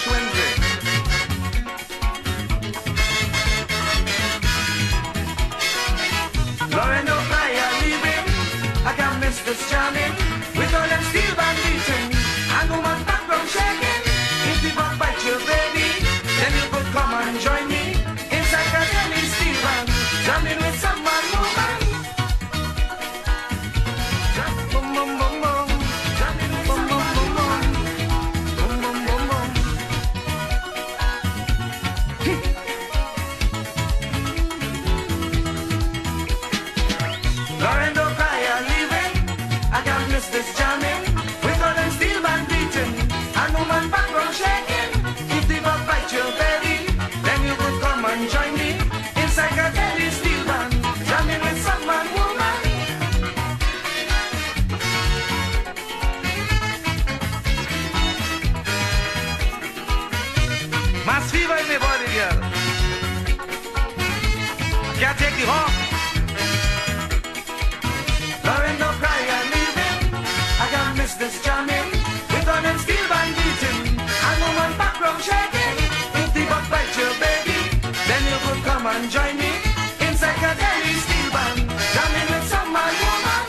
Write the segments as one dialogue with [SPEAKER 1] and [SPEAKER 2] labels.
[SPEAKER 1] Ash Wednesday. Lauren O'Brien leaving, I got Mr. Charming, with all them steel band beating, and woman background shaking. If the bug bite you, baby, then you could come and join me inside the Delhi steel band, jamming with some man woman. Boom boom boom boom, jamming with boom boom boom boom, boom boom boom boom. Lauren O'Brien leaving, I got Mr. Jamming, with all them steel band beating, and woman background shaking. If the bug bite you, baby, then you could come and join me inside a Delhi steel band, jamming with some man woman. Mass fever in my body, girl. I can't take the hawk. Lauren O'Brien leaving, I got Mr. Jamming, with all them steel band beating, and woman background shaking. If the bug bite you, baby, then you could come and join me inside a Delhi steel band, jamming with some man woman.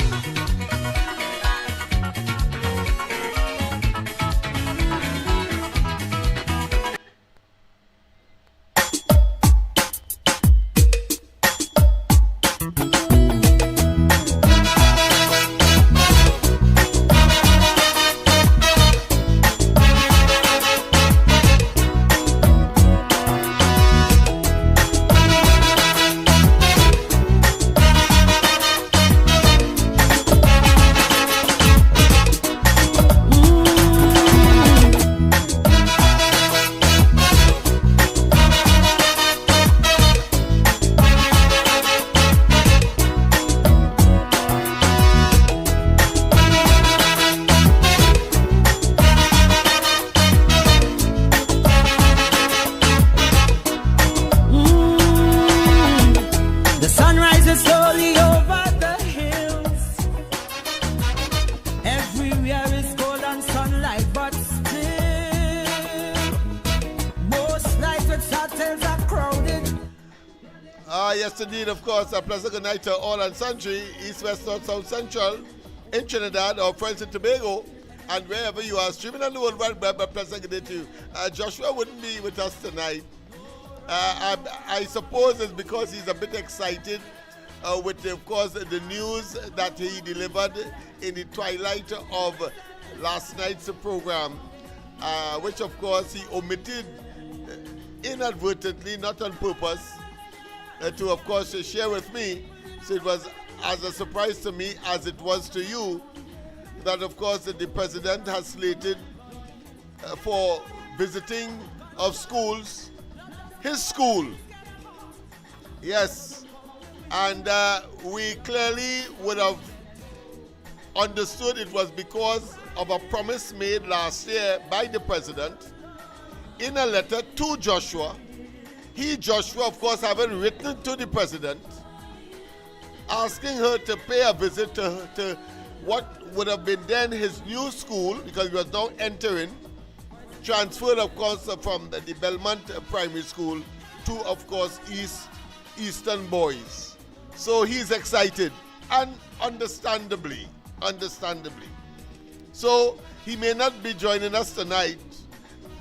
[SPEAKER 2] The sun rises slowly over the hills. Everywhere is golden sunlight, but still, most nights with hotels are crowded.
[SPEAKER 3] Yes, indeed, of course. A pleasant good night to all and sundry, East, West, North, South, Central, in Trinidad, or friends in Tobago, and wherever you are streaming on the World Wide Web. A pleasant good day to you. Joshua wouldn't be with us tonight. I suppose it's because he's a bit excited with, of course, the news that he delivered in the twilight of last night's program, which, of course, he omitted inadvertently, not on purpose, to, of course, share with me. So it was as a surprise to me as it was to you that, of course, the president has slated for visiting of schools, his school. Yes. And we clearly would have understood it was because of a promise made last year by the president in a letter to Joshua. He, Joshua, of course, having written to the president, asking her to pay a visit to what would have been then his new school, because he was now entering, transferred, of course, from the Belmont Primary School to, of course, Eastern Boys. So he's excited, and understandably. So he may not be joining us tonight,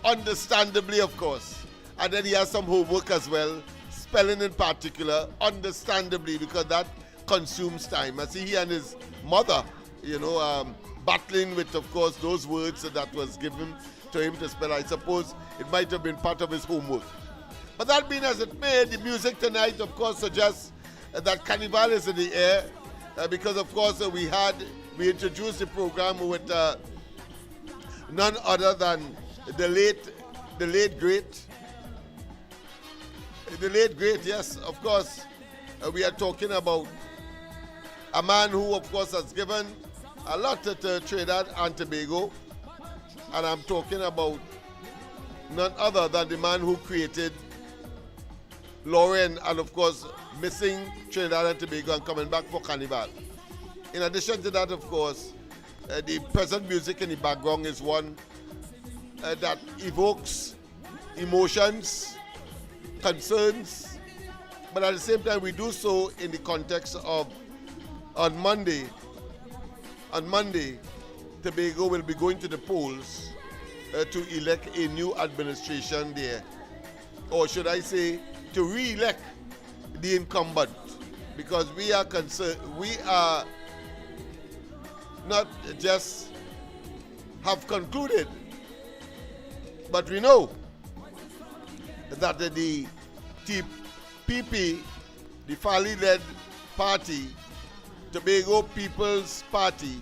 [SPEAKER 3] understandably, of course. And then he has some homework as well, spelling in particular, understandably, because that consumes time. I see he and his mother, battling with, of course, those words that was given to him to spell. I suppose it might have been part of his homework. But that being as it may, the music tonight, of course, suggests that Carnival is in the air, because, of course, we introduced the program with none other than the late great, yes, of course. We are talking about a man who, of course, has given a lot to Trinidad and Tobago. And I'm talking about none other than the man who created Lauren and, of course, missing Trinidad and Tobago and coming back for Carnival. In addition to that, of course, the present music in the background is one that evokes emotions, concerns, but at the same time we do so in the context of on Monday, Tobago will be going to the polls to elect a new administration there, or should I say, to re-elect the incumbent, because we are concerned. We are not just have concluded, but we know that the TPP, the Fali-led party, Tobago People's Party,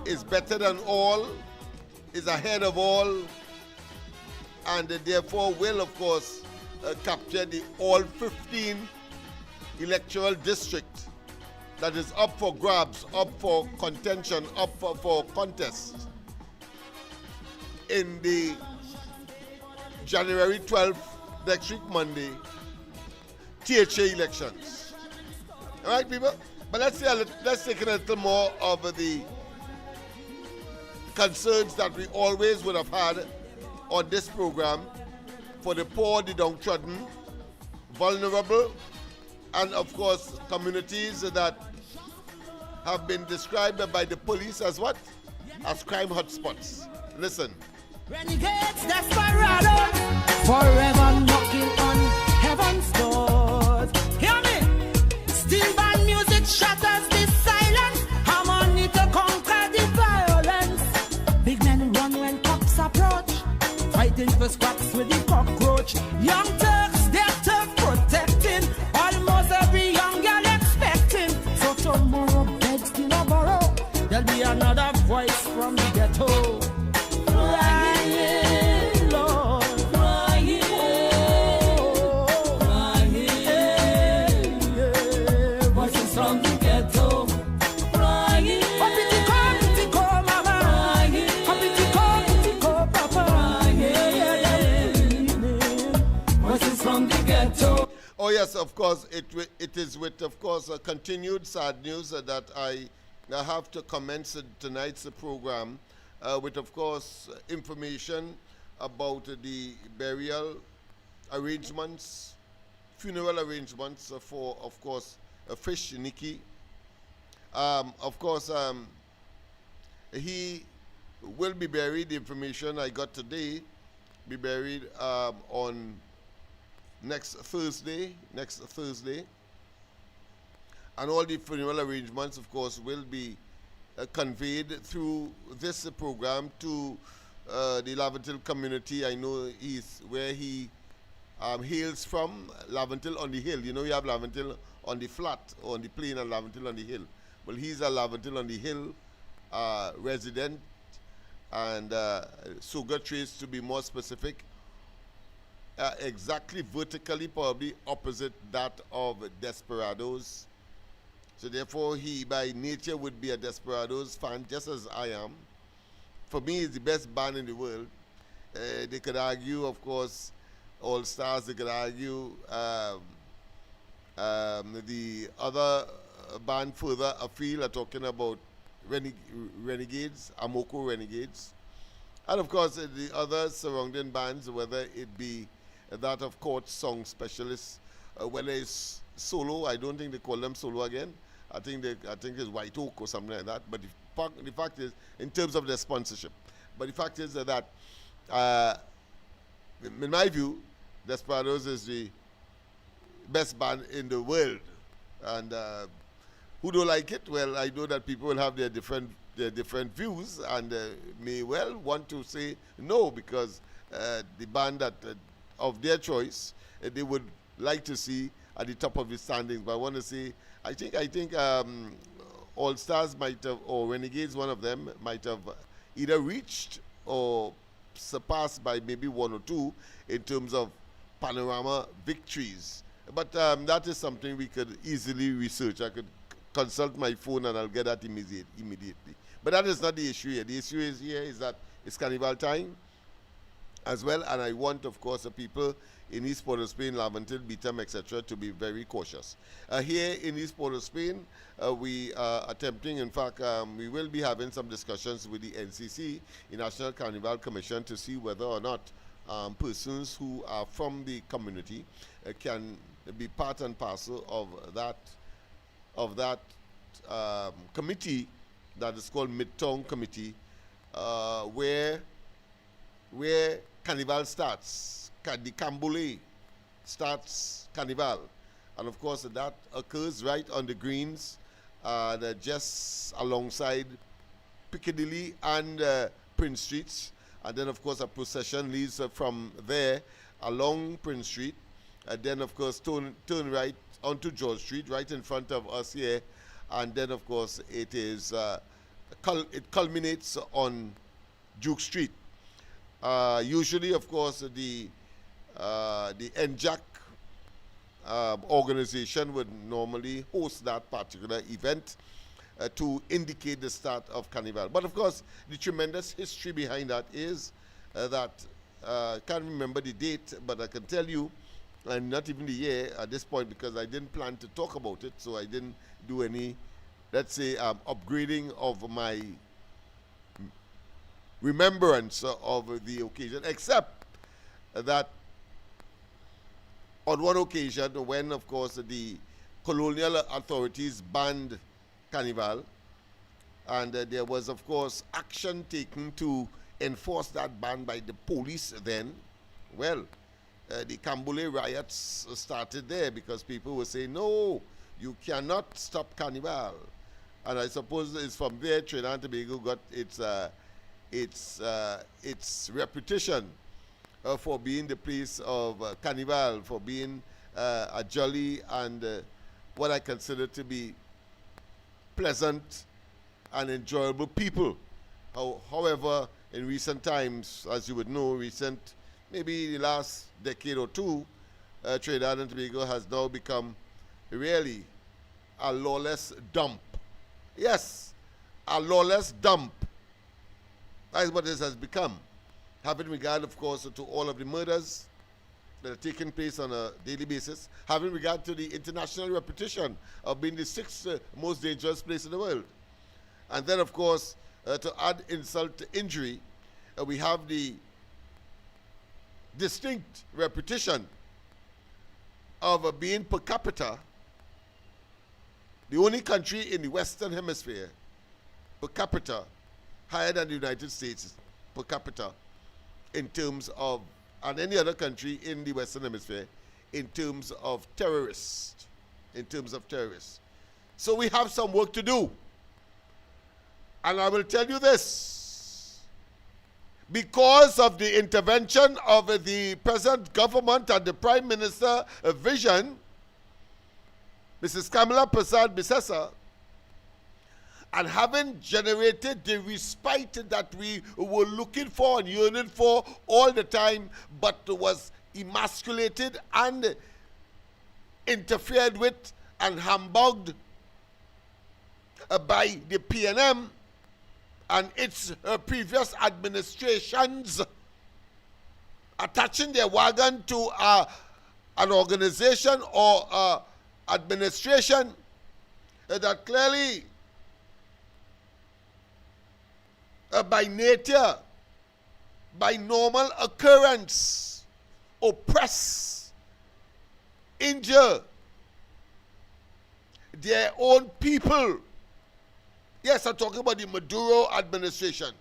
[SPEAKER 3] is better than all, is ahead of all, and therefore will, of course, capture the all 15 electoral district that is up for grabs, up for contention, up for contest in the January 12th, next week, Monday, THA elections. All right, people? But let's take a little more of the concerns that we always would have had on this program for the poor, the downtrodden, vulnerable, and of course communities that have been described by the police as what? As crime hotspots. Listen.
[SPEAKER 2] Renegades, desperados, forever knocking on heaven's doors. Hear me? Steel band music shatters the silence. Harmony to conquer the violence. Big men run when cops approach, fighting for scraps with the cockroach. Young Turks, they're Turk protecting. Almost every young girl expecting. So tomorrow, bed still a borrow. There'll be another voice from the ghetto. Crying, Lord, crying, oh, crying, yeah. Voices from the ghetto, crying. Pity call, mama, crying. Pity call, papa, crying. Voices from the ghetto.
[SPEAKER 3] Oh yes, of course, it is with, of course, a continued sad news that I have to commence tonight's program with, of course, information about the burial arrangements, funeral arrangements for, of course, Fish Nikki. Of course, he will be buried, the information I got today, be buried on next Thursday. And all the funeral arrangements, of course, will be conveyed through this program to the Laventille community. I know he's where he hails from, Laventille on the Hill. You know, you have Laventille on the flat, or on the plain, and Laventille on the hill. Well, he's a Laventille on the Hill resident, and Sugar Trace, to be more specific, exactly vertically, probably opposite that of Desperados. So therefore, he by nature would be a Desperados fan, just as I am. For me, it's the best band in the world. They could argue, of course, All Stars. They could argue the other band further afield are talking about Renegades, Amoko Renegades. And of course, the other surrounding bands, whether it be that of court song specialists, whether it's solo, I don't think they call them solo again. I think it's White Oak or something like that. But the fact is, in terms of their sponsorship, but the fact is that in my view, Desperados is the best band in the world. And who don't like it? Well, I know that people will have their different views, and may well want to say no, because the band that of their choice they would like to see at the top of the standings. But I want to say, I think All Stars might have, or Renegades, one of them might have either reached or surpassed by maybe one or two in terms of panorama victories. But that is something we could easily research. I could consult my phone and I'll get that immediately. But that is not the issue here. The issue is that it's Carnival time as well, and I want, of course, the people in East Port of Spain, Laventille, Beetham, etc., to be very cautious. Here in East Port of Spain, we are attempting, in fact, we will be having some discussions with the NCC, the National Carnival Commission, to see whether or not persons who are from the community can be part and parcel of that committee that is called Midtown Committee, where Carnival starts, the Cambole starts Carnival. And of course that occurs right on the greens, just alongside Piccadilly and Prince Streets. And then of course a procession leads from there along Prince Street. And then of course turn right onto George Street, right in front of us here. And then of course it is it culminates on Duke Street. Usually of course the NJAC organization would normally host that particular event to indicate the start of Carnival. But of course, the tremendous history behind that is that, I can't remember the date, but I can tell you, and not even the year at this point, because I didn't plan to talk about it, so I didn't do any, let's say, upgrading of my remembrance of the occasion, except that on one occasion when, of course, the colonial authorities banned Carnival, and there was, of course, action taken to enforce that ban by the police then. Well, the Cambole riots started there because people were saying, no, you cannot stop Carnival. And I suppose it's from there Trinidad and Tobago got its reputation for being the place of Carnival, for being a jolly and what I consider to be pleasant and enjoyable people. However, in recent times, as you would know, maybe the last decade or two, Trinidad and Tobago has now become really a lawless dump. Yes, a lawless dump. That is what this has become. Having regard, of course, to all of the murders that are taking place on a daily basis, having regard to the international reputation of being the sixth most dangerous place in the world. And then, of course, to add insult to injury, we have the distinct reputation of being per capita the only country in the Western Hemisphere per capita higher than the United States per capita in terms of, and any other country in the Western Hemisphere, in terms of terrorists. So we have some work to do. And I will tell you this. Because of the intervention of the present government and the Prime Minister vision, Mrs. Kamala Prasad Bisesa, and having generated the respite that we were looking for and yearning for all the time, but was emasculated and interfered with and humbugged by the PNM and its previous attaching their wagon to an organization or administration that clearly by nature, by normal occurrence, oppress, injure their own people. Yes, I'm talking about the Maduro administration.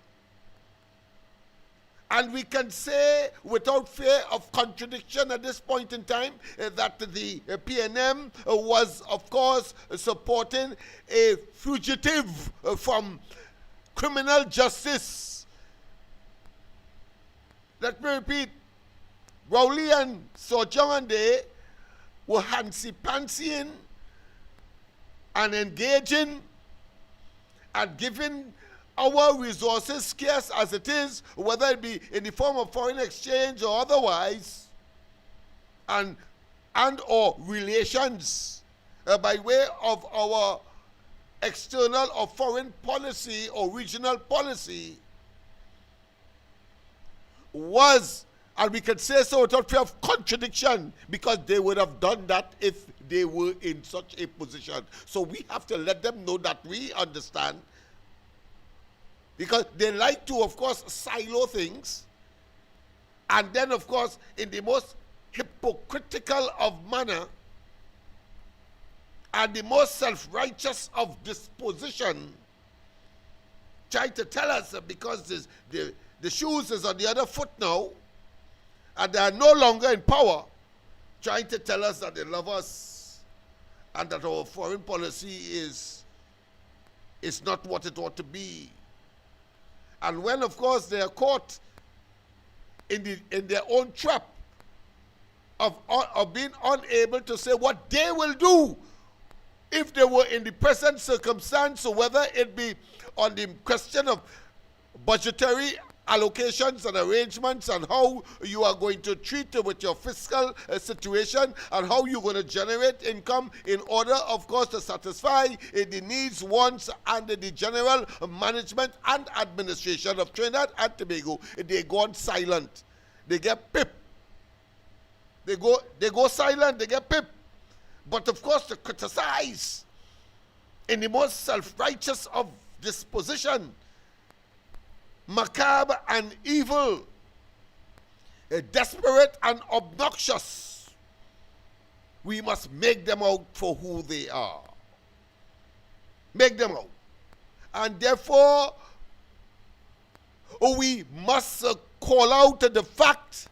[SPEAKER 3] And we can say without fear of contradiction at this point in time that the PNM was, of course, supporting a fugitive from criminal justice. Let me repeat. Rowley and Sojong and they were handsy-pansying and engaging and giving our resources, scarce as it is, whether it be in the form of foreign exchange or otherwise, and or relations by way of our external or foreign policy or regional policy, was, and we can say so without fear of contradiction, because they would have done that if they were in such a position. So we have to let them know that we understand, because they like to, of course, silo things And then, of course, in the most hypocritical of manner and the most self-righteous of disposition, try to tell us that because the shoes is on the other foot now, and they are no longer in power, trying to tell us that they love us and that our foreign policy is not what it ought to be. And when, of course, they are caught in their own trap of being unable to say what they will do if they were in the present circumstance, so whether it be on the question of budgetary allocations and arrangements and how you are going to treat with your fiscal situation and how you're going to generate income in order, of course, to satisfy the needs, wants, and the general management and administration of Trinidad and Tobago, they go on silent. They get pip. They go silent, they get pip. But of course, to criticize in the most self-righteous of disposition, macabre and evil, desperate and obnoxious, we must make them out for who they are. Make them out. And therefore, we must call out the fact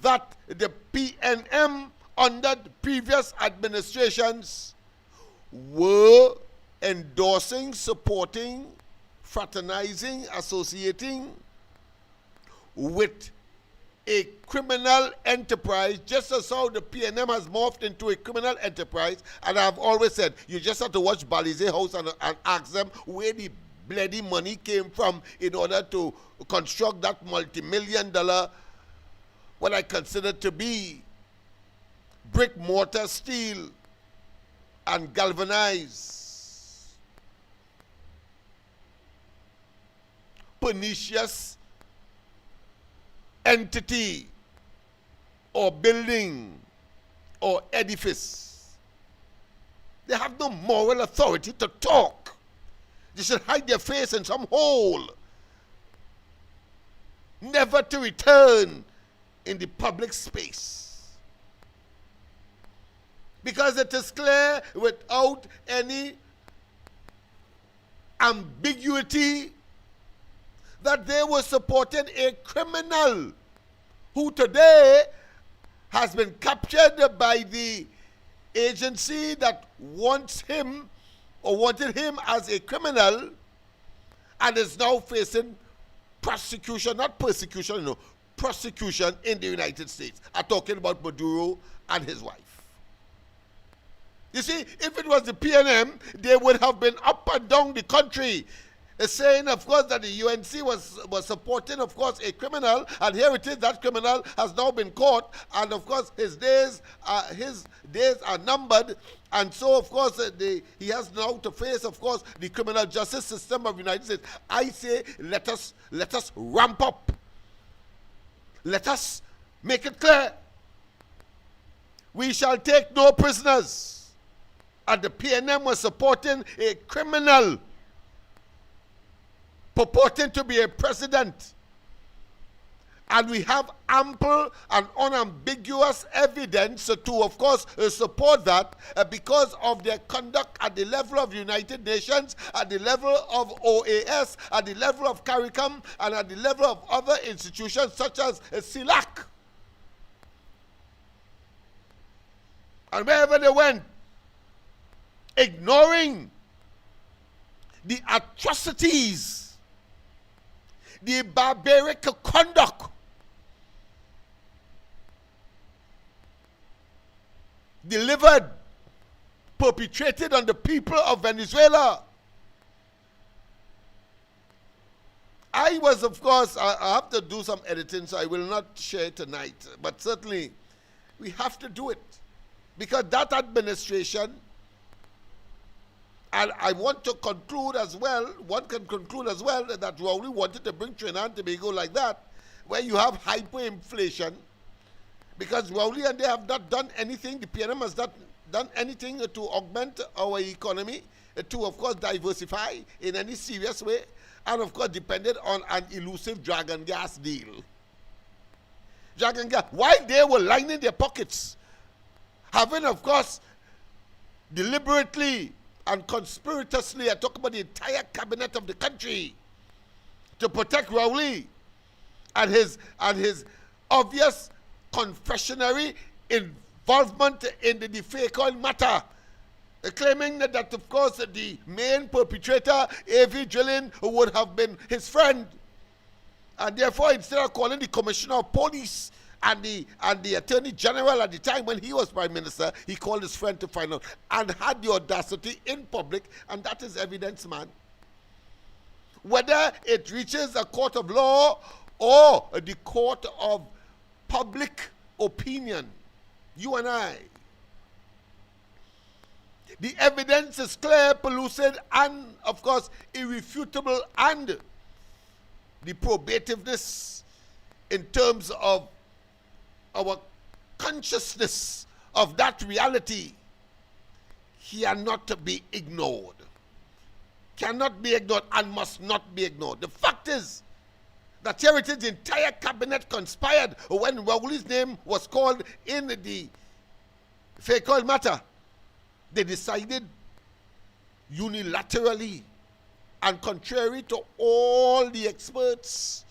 [SPEAKER 3] that the PNM under the previous administrations were endorsing, supporting, fraternizing, associating with a criminal enterprise, just as how the PNM has morphed into a criminal enterprise. And I've always said, you just have to watch Balize House and ask them where the bloody money came from in order to construct that multi-million-dollar, what I consider to be brick, mortar, steel, and galvanized, pernicious entity or building or edifice. They have no moral authority to talk. They should hide their face in some hole, never to return in the public space. Because it is clear without any ambiguity that they were supporting a criminal who today has been captured by the agency that wants him or wanted him as a criminal and is now facing prosecution, not persecution, no, prosecution in the United States. I'm talking about Maduro and his wife. You see, if it was the PNM, they would have been up and down the country saying, of course, that the UNC was supporting, of course, a criminal, and here it is, that criminal has now been caught, and of course, his days are numbered, and so, of course, he has now to face, of course, the criminal justice system of the United States. I say, let us ramp up. Let us make it clear. We shall take no prisoners. And the PNM was supporting a criminal purporting to be a president. And we have ample and unambiguous evidence to, of course, support that because of their conduct at the level of the United Nations, at the level of OAS, at the level of CARICOM, and at the level of other institutions such as CELAC. And wherever they went, ignoring the atrocities, the barbaric conduct delivered, perpetrated on the people of Venezuela. I was, of course, I have to do some editing, so I will not share it tonight, but certainly we have to do it because that administration. And I want to conclude as well, one can conclude as well that Rowley wanted to bring Trinidad and Tobago like that, where you have hyperinflation, because Rowley and they have not done anything, the PNM has not done anything to augment our economy, to, of course, diversify in any serious way, and, of course, depended on an elusive dragon gas deal. dragging gas, while they were lining their pockets, having, of course, deliberately and conspicuously, I talk about the entire cabinet of the country, to protect Rowley and his obvious confessionary involvement in the fake oil matter, claiming that, of course, the main perpetrator, A.V. Drilling, would have been his friend. And therefore, instead of calling the commissioner of police and the attorney general at the time when he was prime minister, he called his friend to find out, and had the audacity in public, and that is evidence, man. Whether it reaches a court of law or the court of public opinion, you and I, the evidence is clear, pellucid, and, of course, irrefutable, and the probativeness in terms of our consciousness of that reality cannot be ignored. Cannot be ignored and must not be ignored. The fact is that here it is, the entire cabinet conspired when Rowley's name was called in the fake oil matter. They decided unilaterally and contrary to all the experts,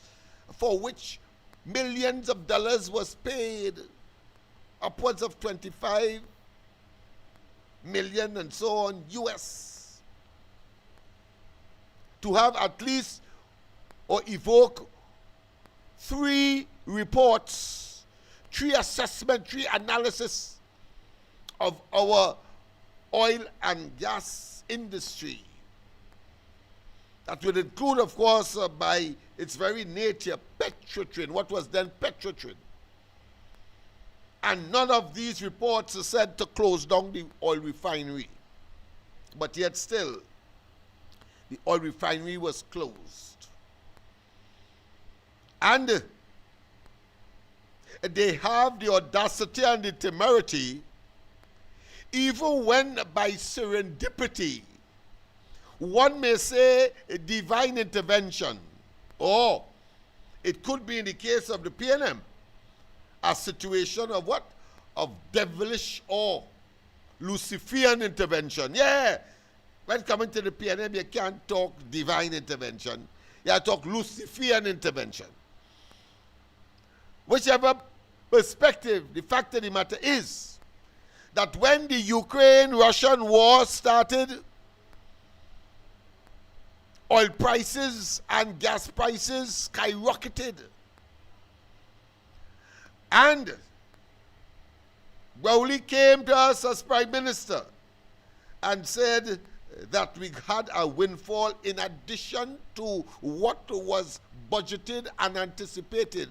[SPEAKER 3] for which millions of dollars was paid, upwards of 25 million and so on US, to have at least or evoke 3 reports, 3 assessment, 3 analysis of our oil and gas industry. That would include, of course, by its very nature, Petrotrin, what was then Petrotrin. And none of these reports are said to close down the oil refinery. But yet still, the oil refinery was closed. And they have the audacity and the temerity, even when by serendipity, one may say divine intervention, or it could be in the case of the PNM, a situation of what? Of devilish or Luciferian intervention. Yeah, when coming to the PNM, you can't talk divine intervention. You have to talk Luciferian intervention. Whichever perspective, the fact of the matter is that when the Ukraine-Russian war started, oil prices and gas prices skyrocketed. And Rowley came to us as Prime Minister and said that we had a windfall in addition to what was budgeted and anticipated,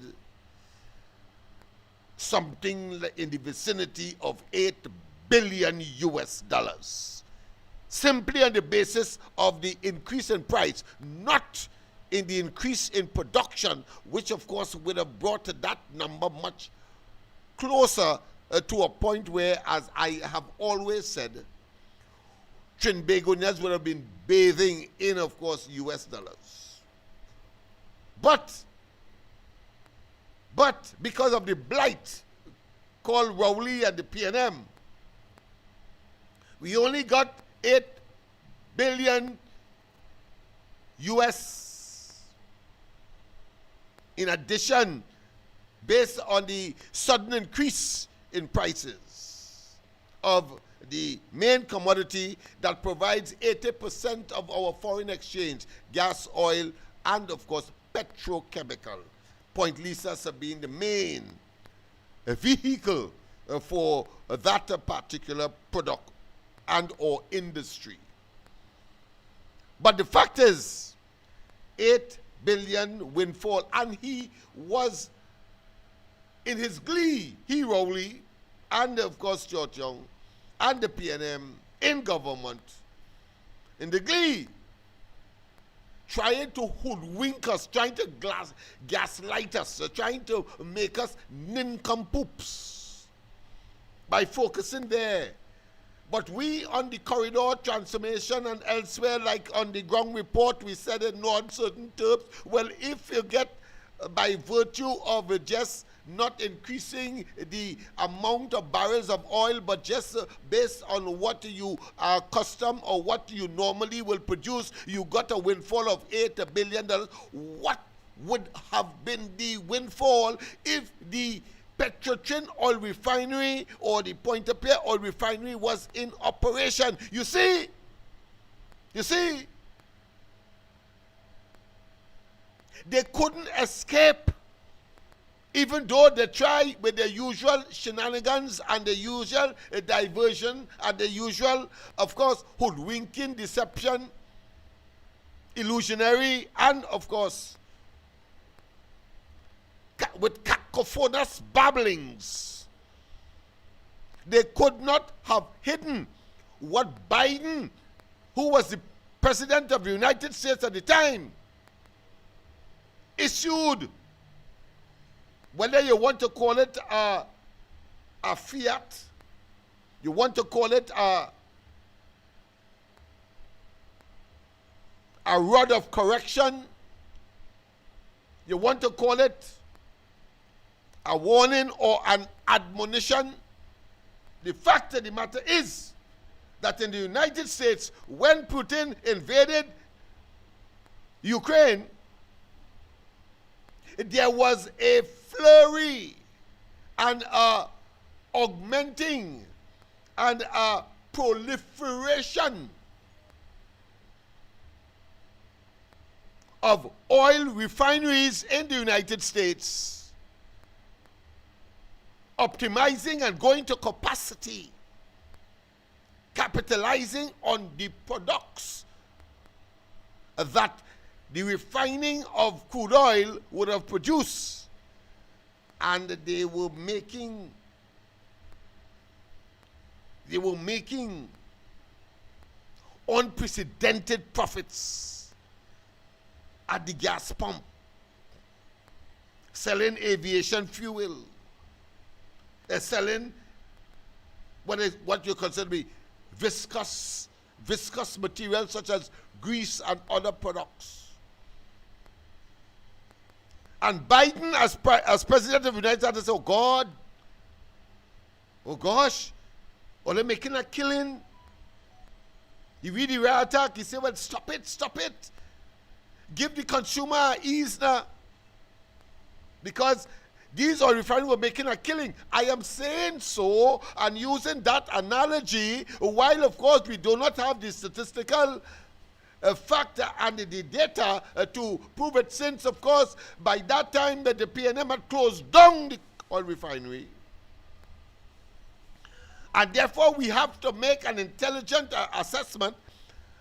[SPEAKER 3] something in the vicinity of $8 billion US, simply on the basis of the increase in price, not in the increase in production, which of course would have brought that number much closer to a point where, as I have always said, Trinbagonians would have been bathing in, of course, US dollars. But because of the blight called Rowley and the PNM, we only got 8 billion US in addition, based on the sudden increase in prices of the main commodity that provides 80% of our foreign exchange, gas, oil, and of course petrochemical. Point Lisa being the main vehicle for that particular product and or industry. But the fact is, 8 billion windfall, and he was in his glee, he Rowley, and of course George Young, and the PNM in government, in the glee, trying to hoodwink us, trying to gaslight us, trying to make us nincompoops by focusing there. But we on the corridor transformation and elsewhere, like on the ground report, we said in no uncertain terms, well, if you get by virtue of just not increasing the amount of barrels of oil, but just based on what you are accustomed or what you normally will produce, you got a windfall of $8 billion. What would have been the windfall if the Petrotrin oil refinery or the Pointe-à-Pierre oil refinery was in operation? You see, they couldn't escape, even though they try with the usual shenanigans and the usual diversion and the usual, of course, hoodwinking, deception, illusionary, and of course, with cacophonous babblings. They could not have hidden what Biden, who was the president of the United States at the time, issued. Whether you want to call it a fiat, you want to call it a rod of correction, you want to call it a warning or an admonition, the fact of the matter is that in the United States, when Putin invaded Ukraine, there was a flurry and a augmenting and a proliferation of oil refineries in the United States, optimizing and going to capacity, capitalizing on the products that the refining of crude oil would have produced. And they were making unprecedented profits at the gas pump, selling aviation fuel, selling what you consider to be viscous materials such as grease and other products. And Biden, as president of the United States, said, oh God, oh gosh, oh, they're making a killing. He read the rare attack, he said, well, stop it. Give the consumer ease now. Because these oil refineries were making a killing. I am saying so and using that analogy, while of course we do not have the statistical factor and the data to prove it, since of course by that time that the PNM had closed down the oil refinery. And therefore we have to make an intelligent assessment.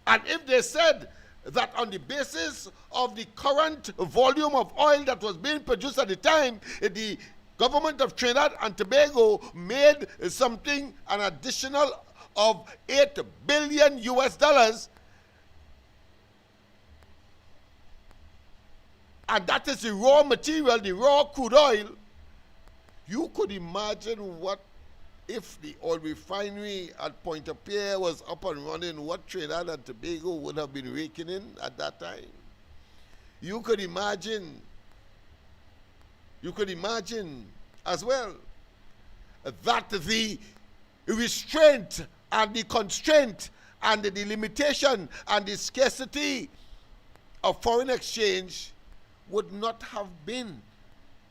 [SPEAKER 3] And if they said that on the basis of the current volume of oil that was being produced at the time, the government of Trinidad and Tobago made something, an additional of $8 billion US, and that is the raw material, the raw crude oil. You could imagine what if the oil refinery at Pointe-à-Pierre was up and running, what Trinidad and Tobago would have been raking in at that time. You could imagine as well that the restraint and the constraint and the limitation and the scarcity of foreign exchange would not have been,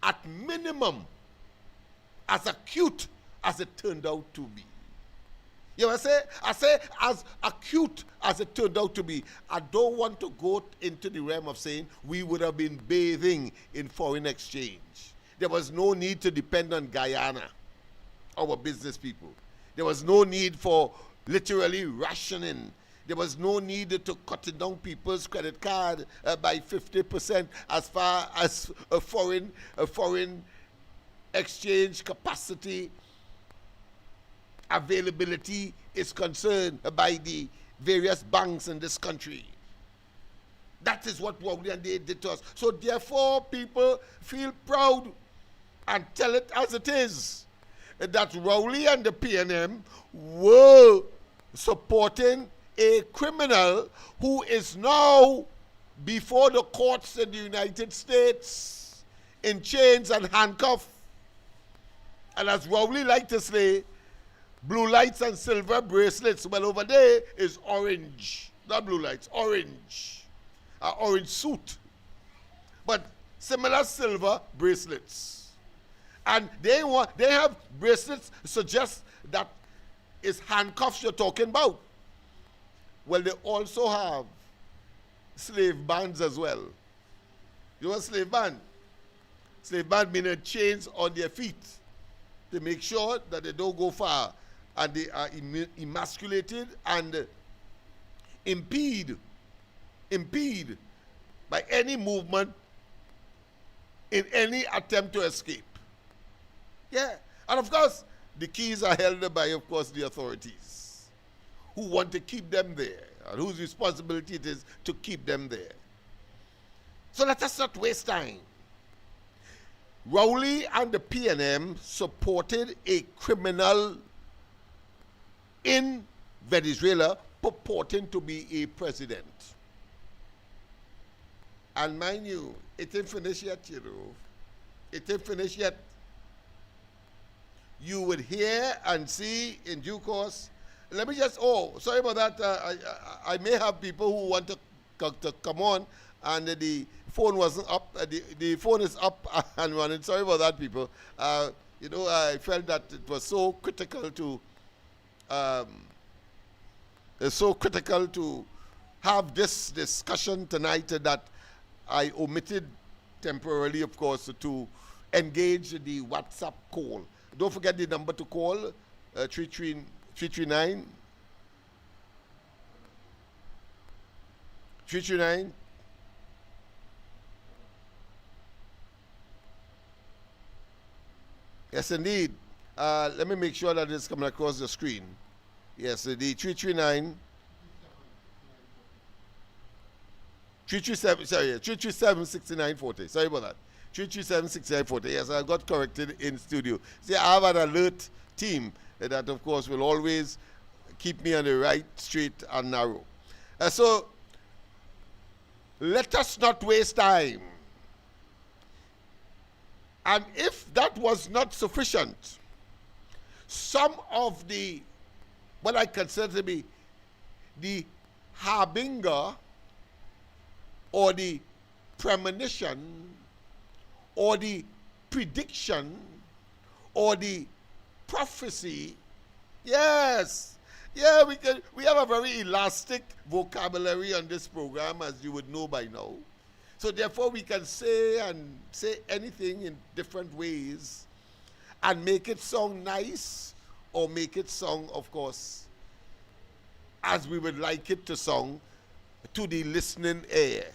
[SPEAKER 3] at minimum, as acute as it turned out to be. You know what I say as acute as it turned out to be. I don't want to go into the realm of saying we would have been bathing in foreign exchange. There was no need to depend on Guyana, our business people. There was no need for literally rationing. There was no need to cutting down people's credit card by 50% as far as a foreign exchange capacity availability is concerned by the various banks in this country. That is what Rowley and they did to us. So therefore, people feel proud and tell it as it is, that Rowley and the PNM were supporting a criminal who is now before the courts in the United States in chains and handcuffs And as Rowley like to say, blue lights and silver bracelets. Well, over there is orange. Not blue lights, orange. An orange suit. But similar silver bracelets. And they have bracelets suggest that it's handcuffs you're talking about. Well, they also have slave bands as well. You know what slave band? Slave band meaning chains on their feet to make sure that they don't go far and they are emasculated and impede by any movement in any attempt to escape. Yeah, and of course, the keys are held by, of course, the authorities who want to keep them there and whose responsibility it is to keep them there. So let us not waste time. Rowley and the PNM supported a criminal in Venezuela purporting to be a president. And mind you, it ain't finished yet, you know. It ain't finished yet. You would hear and see in due course. Let me just, sorry about that. I may have people who want to come on and the phone wasn't up. The phone is up and running. Sorry about that, people. You know, I felt that it was so critical to have this discussion tonight that I omitted temporarily, of course, to engage the WhatsApp call. Don't forget the number to call, 339 Yes, indeed. Let me make sure that it's coming across the screen. Yes, the 339 337-6940. Sorry about that. 337-6940. Yes, I got corrected in studio. See, I have an alert team that, of course, will always keep me on the right, straight, and narrow. So, let us not waste time. And if that was not sufficient, some of what I consider to be the harbinger or the premonition or the prediction or the prophecy, yes, yeah, we have a very elastic vocabulary on this program, as you would know by now. So therefore we can say anything in different ways and make it sound nice or make it sound, of course, as we would like it to sound to the listening ear.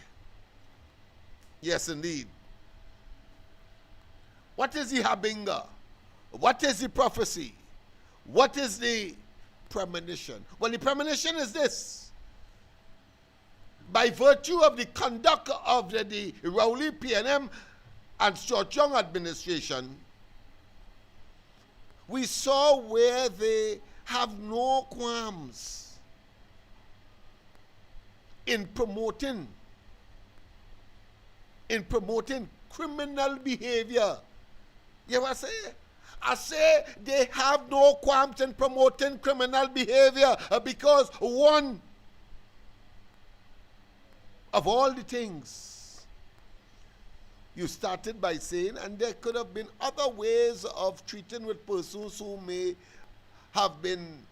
[SPEAKER 3] Yes, indeed. What is the harbinger? What is the prophecy? What is the premonition? Well, the premonition is this. By virtue of the conduct of the Rowley PNM and Stuart Young administration, we saw where they have no qualms in promoting criminal behavior. You know what I say? I say they have no qualms in promoting criminal behavior because one of all the things you started by saying, and there could have been other ways of treating with persons who may have been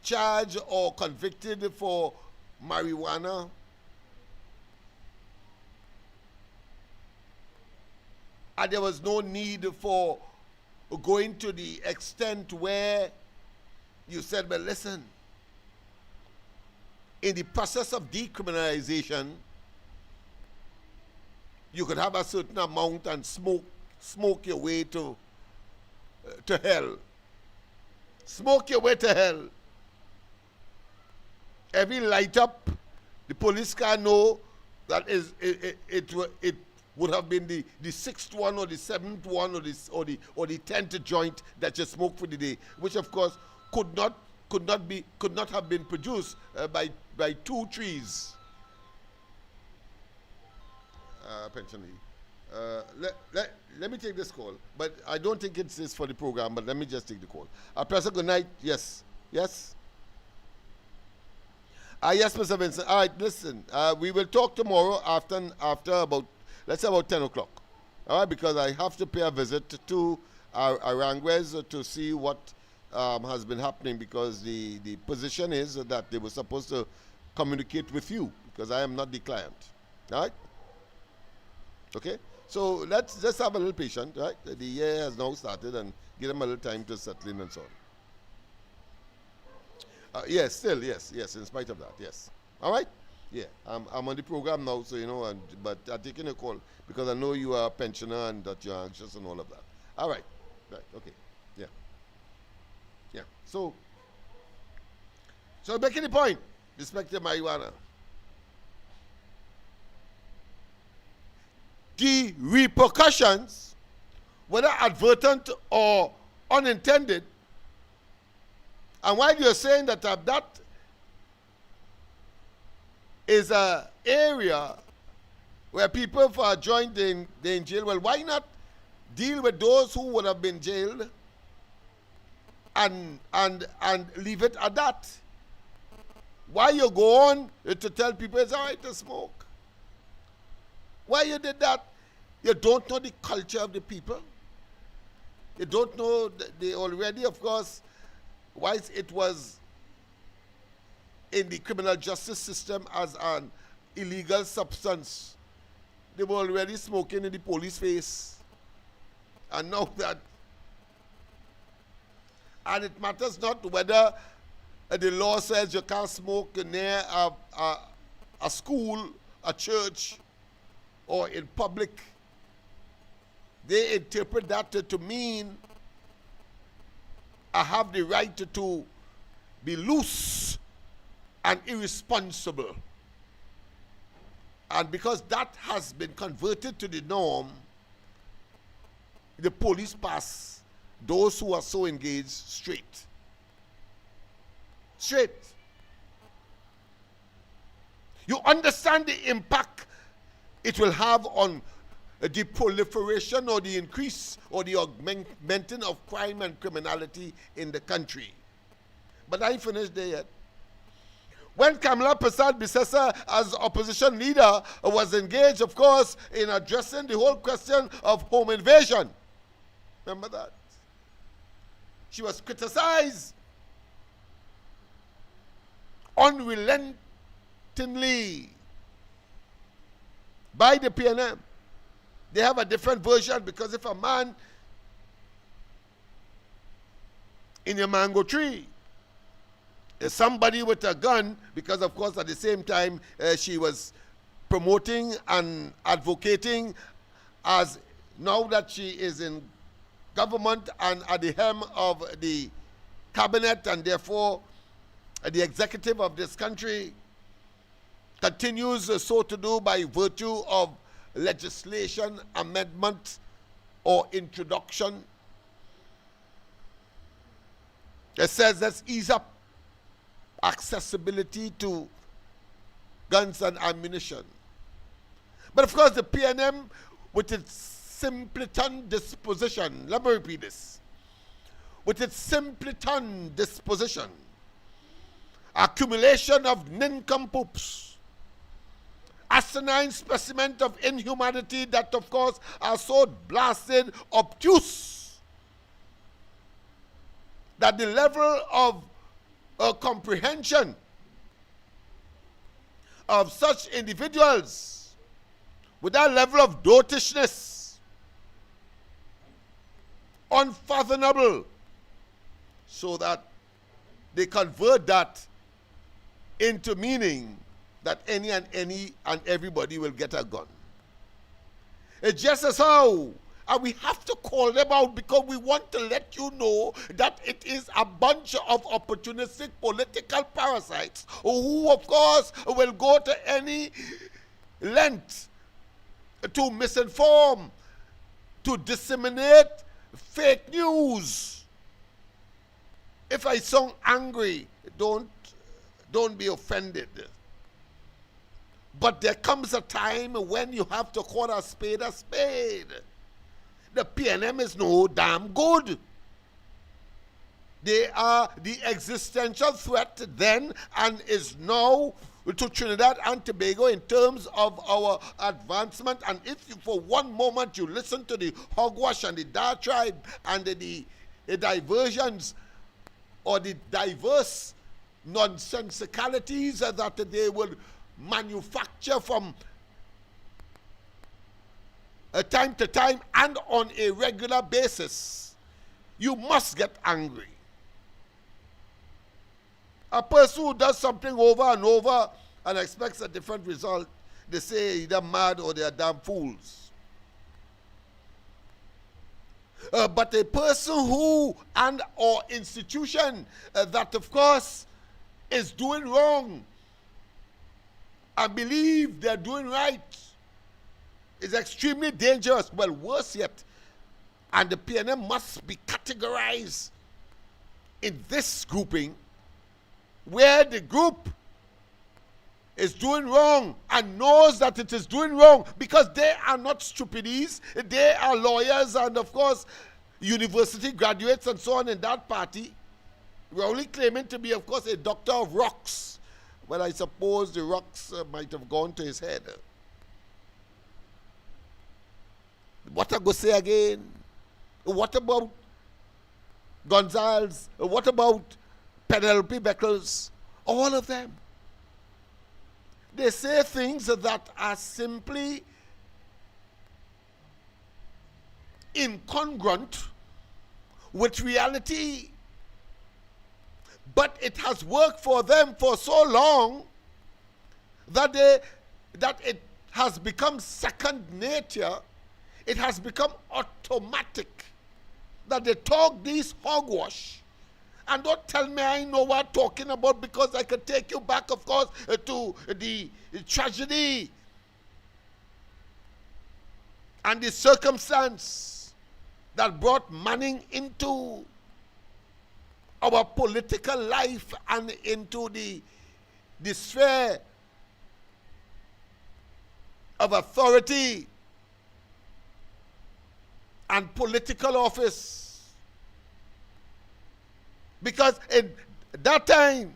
[SPEAKER 3] charged or convicted for marijuana. And there was no need for going to the extent where you said, well, listen, in the process of decriminalization, you could have a certain amount and smoke your way to hell. Smoke your way to hell. Every light up, the police car know that it would have been the sixth one or the seventh one or the 10th joint that you smoked for the day, which of course could not have been produced by 2 trees. pensionee. Let me take this call, but I don't think it's for the program, but let me just take the call. Professor, good night. Yes. Yes? Yes, Mr. Vincent. All right, listen. We will talk tomorrow after about, let's say about 10 o'clock. All right, because I have to pay a visit to Aranguez to see what has been happening, because the position is that they were supposed to communicate with you, because I am not the client. All right? Okay? So let's just have a little patience, right? The year has now started, and give them a little time to settle in and so on. Yes, still, yes, in spite of that, yes. All right? Yeah, I'm on the program now, so but I'm taking a call because I know you are a pensioner and that you're anxious and all of that. All right, okay, yeah. So making the point, respecting marijuana. The repercussions, whether advertent or unintended, and while you're saying that that is an area where people are joined in jail, well, why not deal with those who would have been jailed and leave it at that? Why you go on to tell people it's all right to smoke? Why you did that? You don't know the culture of the people. You don't know they already, of course, whilst it was in the criminal justice system as an illegal substance, they were already smoking in the police face. And now that, and it matters not whether the law says you can't smoke near a school, a church, or in public. They interpret that to mean I have the right to be loose and irresponsible. And because that has been converted to the norm, the police pass those who are so engaged straight. You understand the impact it will have on the proliferation or the increase or the augmenting of crime and criminality in the country. But I ain't finished there yet. When Kamala Prasad Bisesa, as opposition leader, was engaged, of course, in addressing the whole question of home invasion. Remember that? She was criticized unrelentingly by the PNM. They have a different version, because if a man in a mango tree is somebody with a gun, because of course at the same time she was promoting and advocating, as now that she is in government and at the helm of the cabinet and therefore the executive of this country, continues so to do by virtue of legislation, amendment, or introduction. It says let's ease up accessibility to guns and ammunition. But of course the PNM, with its simpleton disposition, let me repeat this, with its simpleton disposition, accumulation of nincompoops, asinine specimen of inhumanity that of course are so blasted obtuse that the level of comprehension of such individuals with that level of dotishness, unfathomable, so that they convert that into meaning that any and everybody will get a gun. It's just as how, and we have to call them out because we want to let you know that it is a bunch of opportunistic political parasites who, of course, will go to any length to misinform, to disseminate fake news. If I sound angry, don't be offended. But there comes a time when you have to call a spade a spade. The PNM is no damn good. They are the existential threat then and is now to Trinidad and Tobago in terms of our advancement. And if you, for one moment you listen to the hogwash and the diatribe and the diversions or the diverse nonsensicalities that they will manufacture from time to time and on a regular basis, you must get angry. A person who does something over and over and expects a different result, they say either mad or they are damn fools. But a person who and or institution that of course is doing wrong and believe they're doing right is extremely dangerous. Well, worse yet, and the PNM must be categorized in this grouping where the group is doing wrong and knows that it is doing wrong because they are not stupidies. They are lawyers and, of course, university graduates and so on in that party. We're only claiming to be, of course, a doctor of rocks. Well, I suppose the rocks might have gone to his head. What I go say again? What about Gonzalez? What about Penelope Beckles? All of them. They say things that are simply incongruent with reality, but it has worked for them for so long that it has become second nature. It has become automatic that they talk these hogwash. And don't tell me I know what I'm talking about, because I can take you back, of course, to the tragedy and the circumstance that brought Manning into our political life and into the sphere of authority and political office. Because in that time,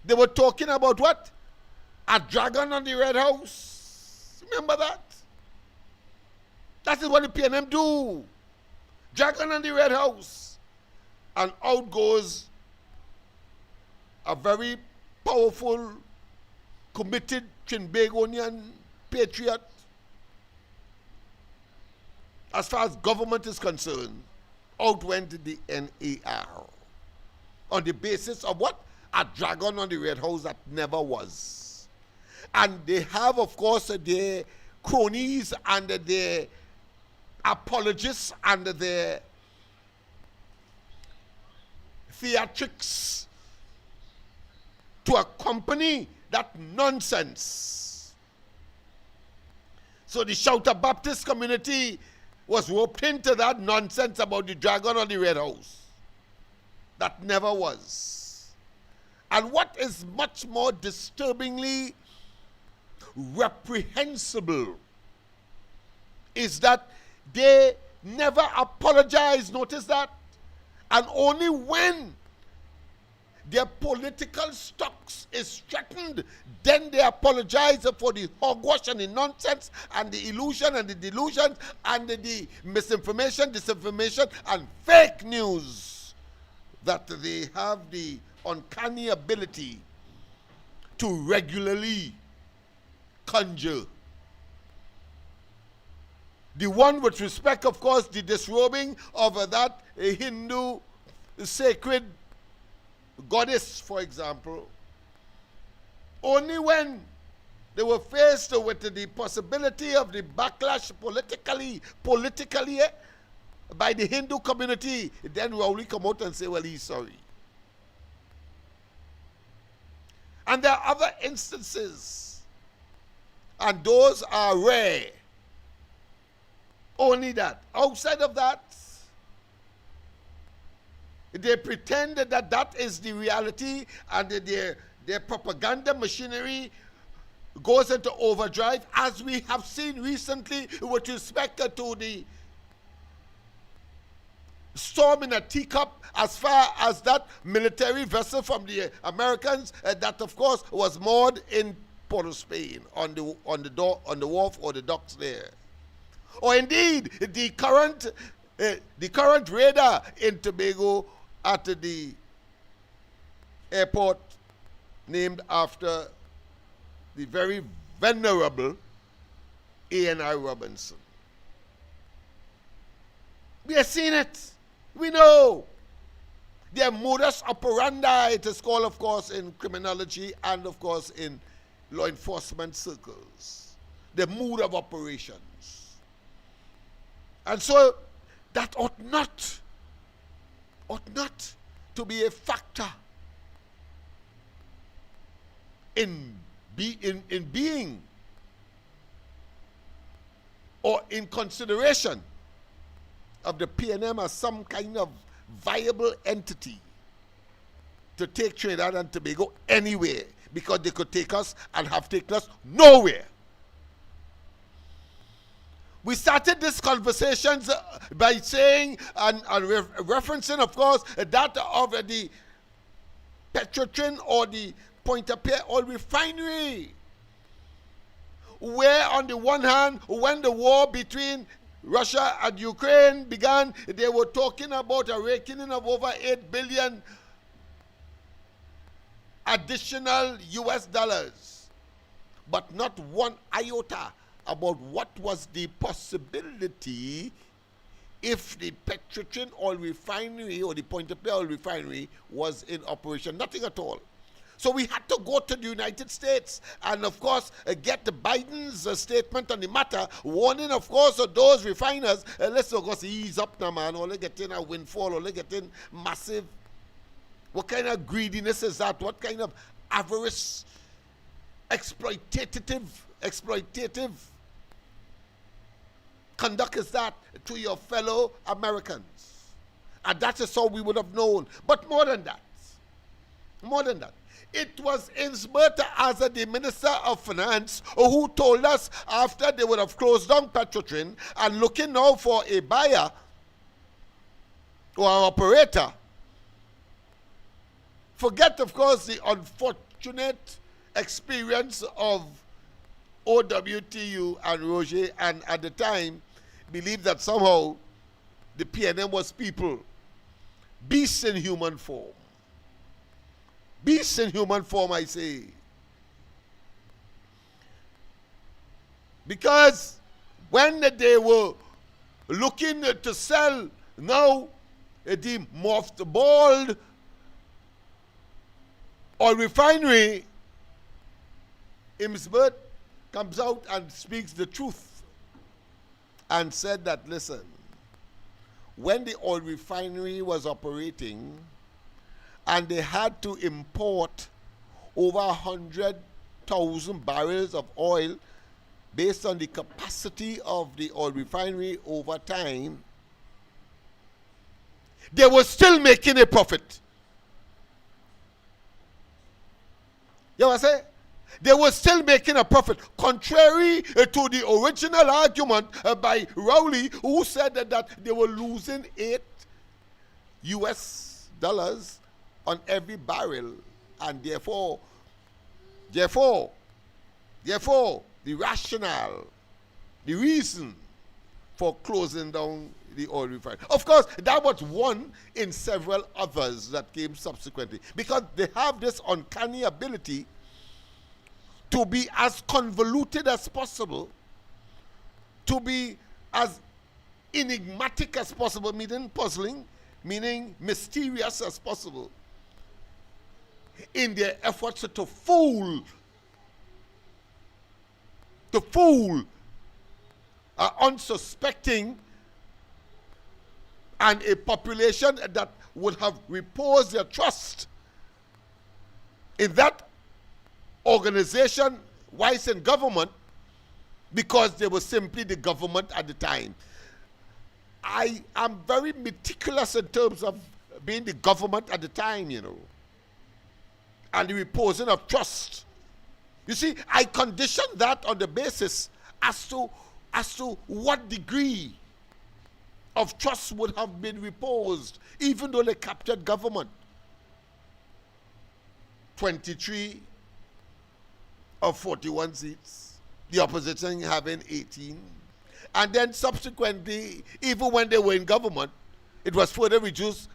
[SPEAKER 3] they were talking about what? A dragon on the Red House. Remember that? That is what the PNM do. Dragon on the Red House. And out goes a very powerful, committed Trinbagonian patriot as far as government is concerned. Out went the NAR. On the basis of what? A dragon on the Red House that never was. And they have, of course, their cronies and their apologists and their theatrics to accompany that nonsense. So the Shouter Baptist community was roped into that nonsense about the dragon on the Red House. That never was. And what is much more disturbingly reprehensible is that they never apologized. Notice that. And only when their political stocks is threatened, then they apologize for the hogwash and the nonsense and the illusion and the delusion and the misinformation, disinformation, and fake news that they have the uncanny ability to regularly conjure. The one with respect, of course, the disrobing of that Hindu sacred goddess, for example, only when they were faced with the possibility of the backlash politically by the Hindu community, then we only come out and say, well, he's sorry. And there are other instances, and those are rare. Only that. Outside of that, they pretend that that is the reality, and their propaganda machinery goes into overdrive, as we have seen recently with respect to the storm in a teacup, as far as that military vessel from the Americans that of course was moored in Port of Spain on the wharf or the docks there, or indeed the current radar in Tobago at the airport named after the very venerable A.N.I. Robinson. We have seen it. We know. Their modus operandi, it is called, of course, in criminology and, of course, in law enforcement circles. The mode of operations. And so that ought not to be a factor in being or in consideration of the PNM as some kind of viable entity to take Trinidad and Tobago anywhere, because they could take us and have taken us nowhere. We started these conversations by saying and referencing, of course, that of the Petrotrin or the Pointe-à-Pierre oil refinery, where on the one hand, when the war between Russia and Ukraine began, they were talking about a reckoning of over $8 billion additional US dollars, but not one iota about what was the possibility if the Petrotrin oil refinery or the Pointe-à-Pierre oil refinery was in operation. Nothing at all. So we had to go to the United States and, of course, get the Biden's statement on the matter, warning, of course, of those refiners, let's, of course, ease up now, man, or they get in a windfall, or they get in massive. What kind of greediness is that? What kind of avarice, exploitative conduct is that to your fellow Americans? And that is how we would have known. But more than that, it was Insberta as the Minister of Finance who told us, after they would have closed down Petrotrin and looking now for a buyer or an operator. Forget, of course, the unfortunate experience of OWTU and Roger, and at the time believed that somehow the PNM was people, beasts in human form. Beasts in human form, I say. Because when they were looking to sell now the mothballed oil refinery, Imsbert comes out and speaks the truth and said that, listen, when the oil refinery was operating, and they had to import over 100,000 barrels of oil based on the capacity of the oil refinery over time, they were still making a profit. You know what I say? They were still making a profit, contrary to the original argument by Rowley, who said that they were losing $8 on every barrel, and therefore, the rationale, the reason for closing down the oil refinery. Of course, that was one in several others that came subsequently, because they have this uncanny ability to be as convoluted as possible, to be as enigmatic as possible, meaning puzzling, meaning mysterious as possible, in their efforts to fool unsuspecting and a population that would have reposed their trust in that organization, wise in government, because they were simply the government at the time. I am very meticulous in terms of being the government at the time, you know, and the reposing of trust You see, I conditioned that on the basis as to what degree of trust would have been reposed, even though they captured government. 23 of 41 seats, the opposition having 18. And then subsequently, even when they were in government, it was further reduced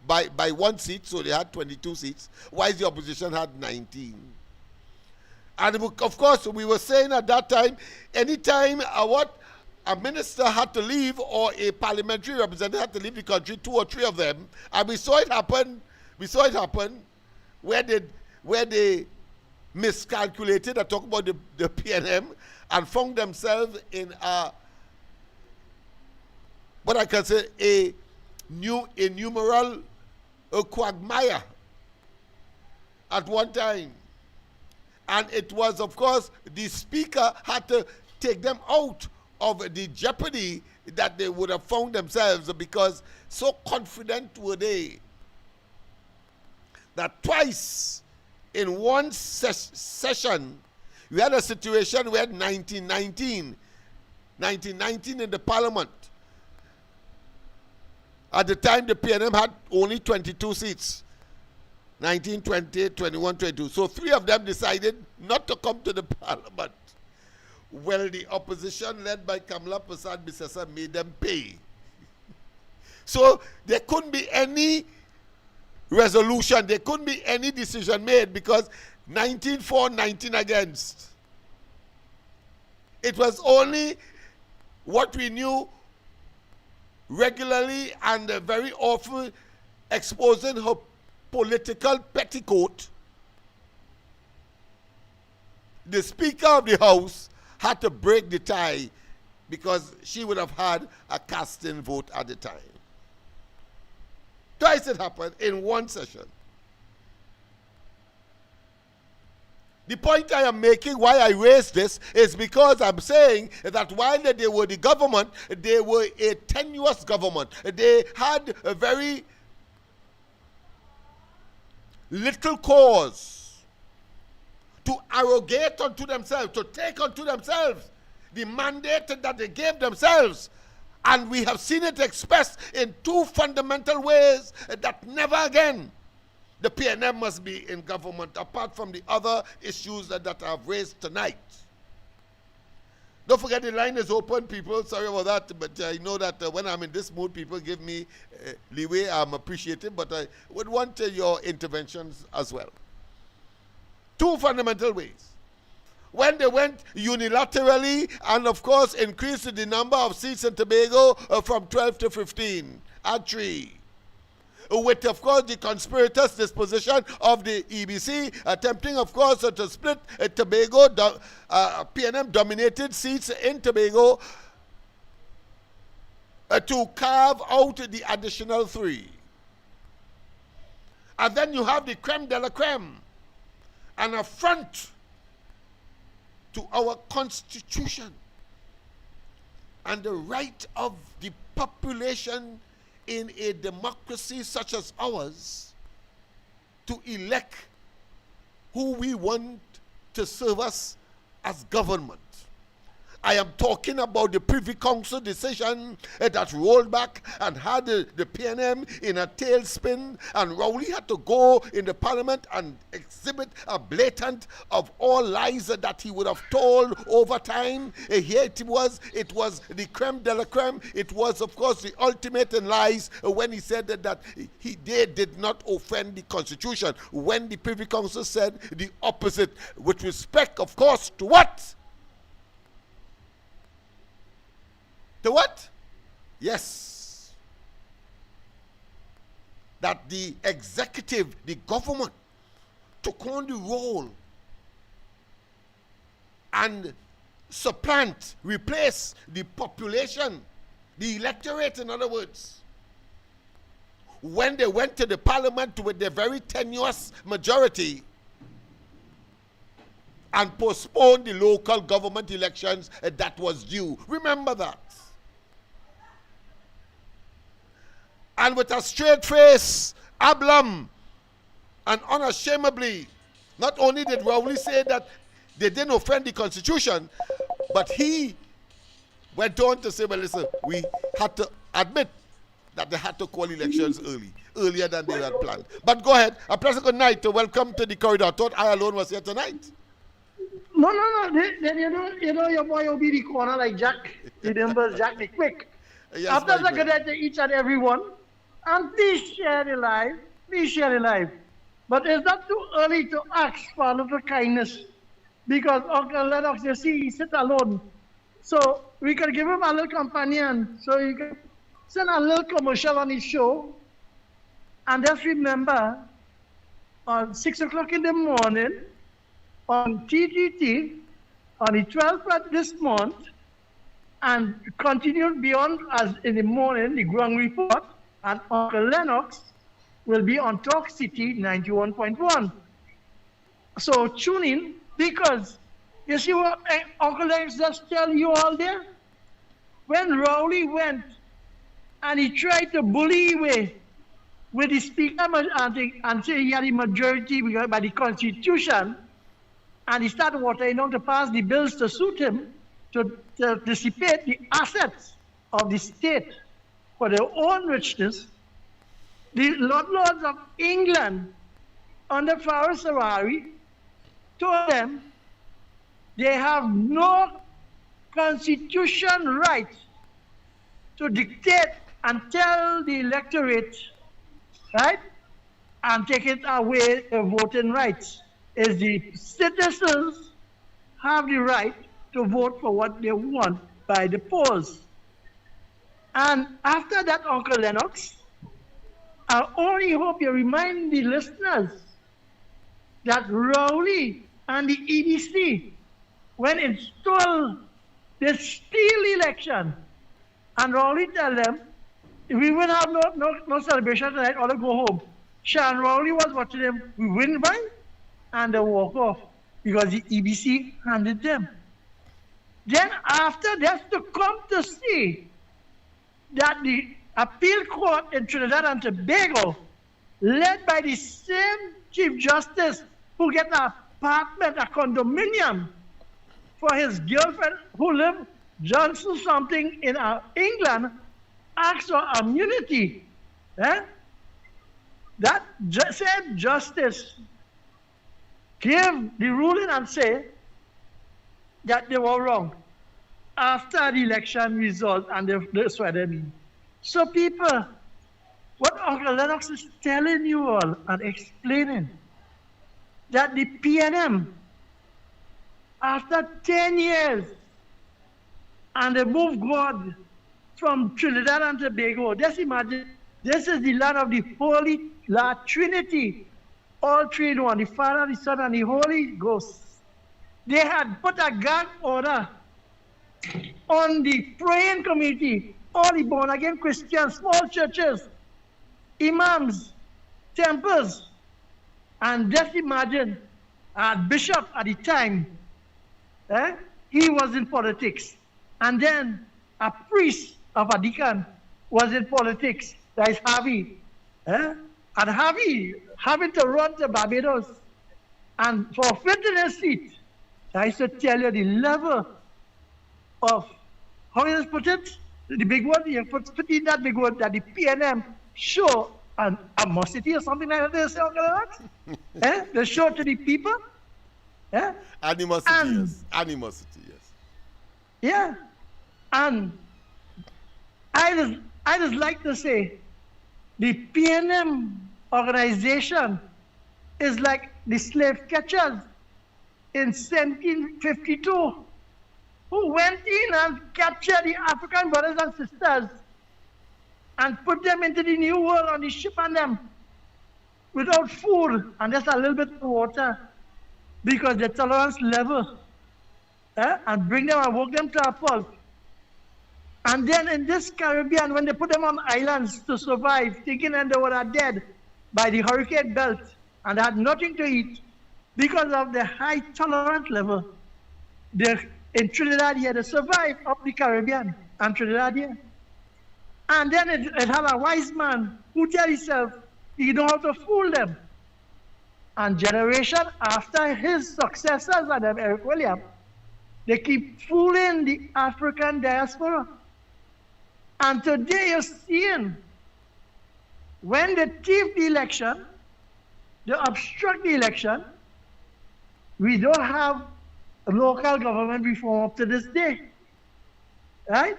[SPEAKER 3] by 1 seat, so they had 22 seats, while the opposition had 19. And of course, we were saying at that time, anytime a minister had to leave or a parliamentary representative had to leave the country, 2 or 3 of them, and we saw it happen where they miscalculated, I talk about the PNM, and found themselves in what I can say, a numeral quagmire at one time. And it was, of course, the speaker had to take them out of the jeopardy that they would have found themselves, because so confident were they that twice in one session we had a situation where 1919 in the parliament. At the time, the PNM had only 22 seats. 19, 20, 21, 22. So 3 of them decided not to come to the parliament. Well, the opposition led by Kamala Prasad Bisesa made them pay. So there couldn't be any resolution. There couldn't be any decision made because 19 for, 19 against. It was only what we knew regularly and very often exposing her political petticoat. The Speaker of the House had to break the tie because she would have had a casting vote at the time. Twice it happened in one session. The point I am making, why I raise this, is because I'm saying that while they were the government, they were a tenuous government. They had a very little cause to arrogate unto themselves, to take unto themselves the mandate that they gave themselves. And we have seen it expressed in 2 fundamental ways that never again the PNM must be in government, apart from the other issues that I've raised tonight. Don't forget the line is open, people. Sorry about that, but I know that when I'm in this mood, people give me leeway. I'm appreciative, but I would want your interventions as well. 2 fundamental ways. When they went unilaterally and, of course, increased the number of seats in Tobago from 12 to 15 at 3. With, of course, the conspirators' disposition of the EBC, attempting, of course, to split Tobago, PNM-dominated seats in Tobago, to carve out the additional 3. And then you have the creme de la creme, an affront to our Constitution and the right of the population in a democracy such as ours to elect who we want to serve us as government. I am talking about the Privy Council decision that rolled back and had the PNM in a tailspin, and Rowley had to go in the parliament and exhibit a blatant of all lies that he would have told over time. Here it was the creme de la creme. It was, of course, the ultimate in lies when he said that they did not offend the Constitution, when the Privy Council said the opposite, with respect, of course, to what? The what? Yes. That the executive, the government, took on the role and supplant, replace the population, the electorate, in other words. When they went to the parliament with their very tenuous majority and postponed the local government elections that was due. Remember that. And with a straight face, ablum, and unashamedly, not only did Rowley say that They didn't offend the Constitution, but he went on to say, well, listen, we had to admit that they had to call elections earlier than they had planned. But go ahead. A pleasant good night to welcome to the corridor. I thought I alone was here tonight.
[SPEAKER 4] No. Then you know your boy will be the corner like Jack. Remember Jack the Quick.
[SPEAKER 3] Yes,
[SPEAKER 4] After
[SPEAKER 3] my
[SPEAKER 4] the good night to each and every one, and please share the life. Please share the life. But it's not too early to ask for a little kindness, because Uncle Lennox, you see, he sits alone. So we can give him a little companion. So you can send a little commercial on his show. And just remember, on 6 o'clock in the morning, on TGT, on the 12th of this month, and continue beyond as in the morning, the ground report, and Uncle Lennox will be on Talk City 91.1. So tune in, because you see what Uncle Lennox just tell you all there? When Rowley went and he tried to bully with the speaker and say he had the majority by the Constitution, and he started watering down to pass the bills to suit him, to dissipate the assets of the state for their own richness. The Lords of England under Farouk Sawari told them they have no constitution right to dictate and tell the electorate, right, and take it away their voting rights. Is the citizens have the right to vote for what they want by the polls. And after that, Uncle Lennox, I only hope you remind the listeners that Rowley and the EDC, when it stole the steal election, and Rowley tell them, we will have no celebration tonight, or go home. Sean Rowley was watching them, we win by, and they walk off, because the EBC handed them. Then after that, to come to see that the appeal court in Trinidad and Tobago, led by the same Chief Justice who get an apartment, a condominium for his girlfriend who lived Johnson something in England, asked for immunity. That same justice gave the ruling and say that they were wrong after the election result, and that's what I mean. So people, what Uncle Lennox is telling you all and explaining, that the PNM, after 10 years, and they moved God from Trinidad and Tobago, just imagine, this is the land of the Holy Trinity, all three in one, the Father, the Son, and the Holy Ghost. They had put a gag order on the praying community, all the born-again Christians, small churches, imams, temples, and just imagine a bishop at the time, he was in politics. And then a priest of a deacon was in politics, that is Harvey. And Harvey having to run to Barbados and forfeiting his seat. I should tell you the level of, how you put it, the big word, you put in that big word that the PNM show an animosity or something like that. They show to the people.
[SPEAKER 3] Animosity, yes. Animosity, yes.
[SPEAKER 4] Yeah. And I just like to say, the PNM organization is like the slave catchers in 1752, who went in and captured the African brothers and sisters and put them into the New World on the ship and them without food and just a little bit of water, because the tolerance level, and bring them and work them to a pulp. And then in this Caribbean, when they put them on islands to survive, thinking that they were dead by the hurricane belt and had nothing to eat because of the high tolerance level, in Trinidad here, they survived up the Caribbean and Trinidad here. And then it had a wise man who tell himself he know how to fool them. And generation after his successors, Madam Eric Williams, they keep fooling the African diaspora. And today you're seeing when they thief the election, they obstruct the election, we don't have local government reform up to this day. Right?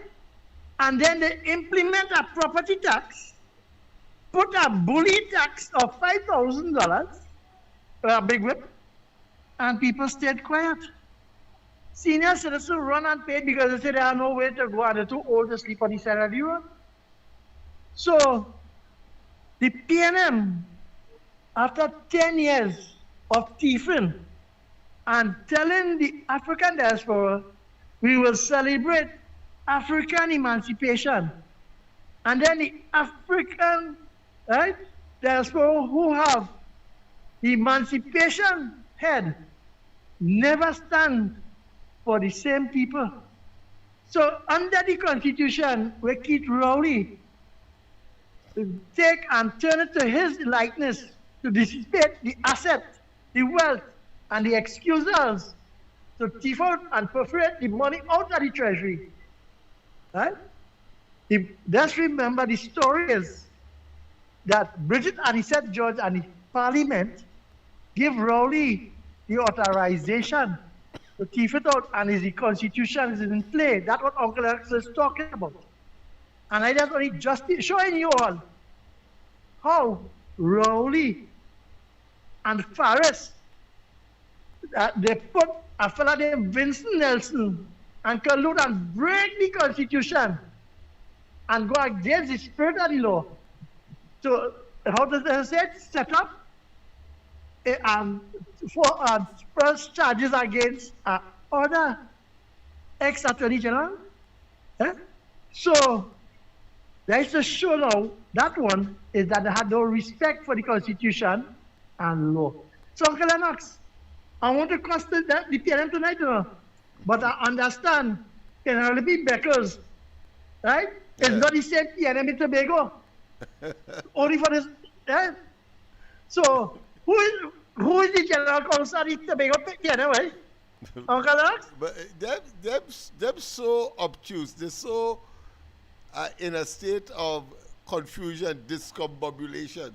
[SPEAKER 4] And then they implement a property tax, put a bully tax of $5,000, a big whip, and people stayed quiet. Senior citizens run unpaid because they say they have nowhere to go and they're too old to sleep on the side of the road. So the PNM, after 10 years of thieving and telling the African diaspora, we will celebrate African emancipation. And then the African diaspora who have the emancipation head never stand for the same people. So under the Constitution, where Keith Rowley take and turn it to his likeness to dissipate the asset, the wealth, and the excusers to thief out and perforate the money out of the treasury. Right? Let's remember the story is that Bridget Anisette George and the Parliament give Rowley the authorization to thief it out, and the Constitution is in play. That's what Uncle Alex is talking about. And I just only just showing you all how Rowley and Farris, they put a fellow named Vincent Nelson and collude and break the Constitution and go against the spirit of the law. So how does they say it? Set up for first charges against other ex-attorney general. So there's a show now, that one is that they had no respect for the Constitution and law. So Uncle Lennox, I want to cross the PNM tonight, but I understand Penelope Beckers, right? It's not the same PNM in Tobago. Only for this, right? So who is the general counsel of the Tobago PNM, right? Uncle Lennox?
[SPEAKER 3] But they're so obtuse. They're so in a state of confusion, discombobulation,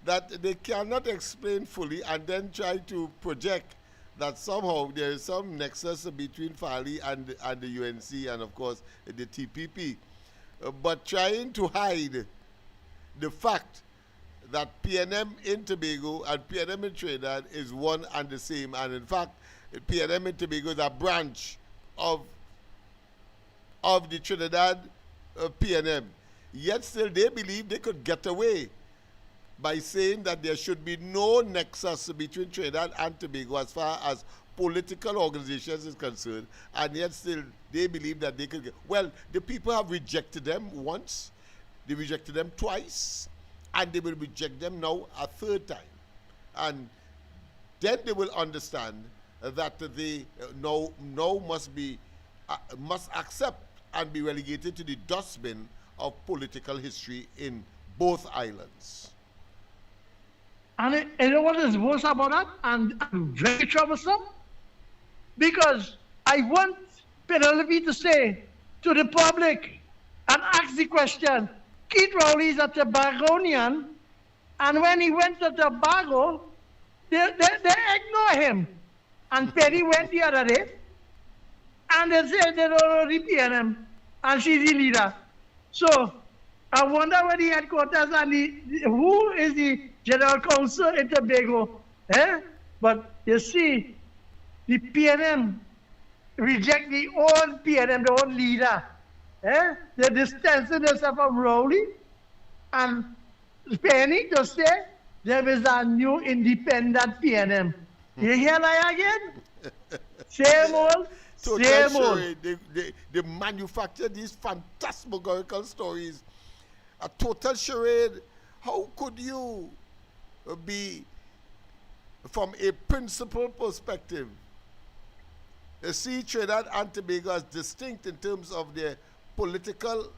[SPEAKER 3] that they cannot explain fully and then try to project that somehow there is some nexus between Fali and the UNC and, of course, the TPP. But trying to hide the fact that PNM in Tobago and PNM in Trinidad is one and the same. And, in fact, PNM in Tobago is a branch of the Trinidad PNM. Yet still they believe they could get away by saying that there should be no nexus between Trinidad and Tobago as far as political organizations is concerned, and yet still they believe that they could get. Well, the people have rejected them once, they rejected them twice, and they will reject them now a third time. And then they will understand that they now must accept and be relegated to the dustbin of political history in both islands.
[SPEAKER 4] And you know what is worse about that? And very troublesome? Because I want Penelope to say to the public and ask the question, Keith Rowley is a Tobagonian, and when he went to Tobago, they ignore him. And Penny went the other day, and they said they don't know the PNM, and she's the leader. So I wonder where the headquarters and who is the general counsel in Tobago. But you see, the PNM reject the own PNM, the own leader. They distancing themselves from Rowley, and Penny to say there is a new independent PNM. You hear that again? Same old. Same old.
[SPEAKER 3] They manufacture these phantasmagorical stories. A total charade. How could you be, from a principle perspective, see Trinidad and Tobago as distinct in terms of their political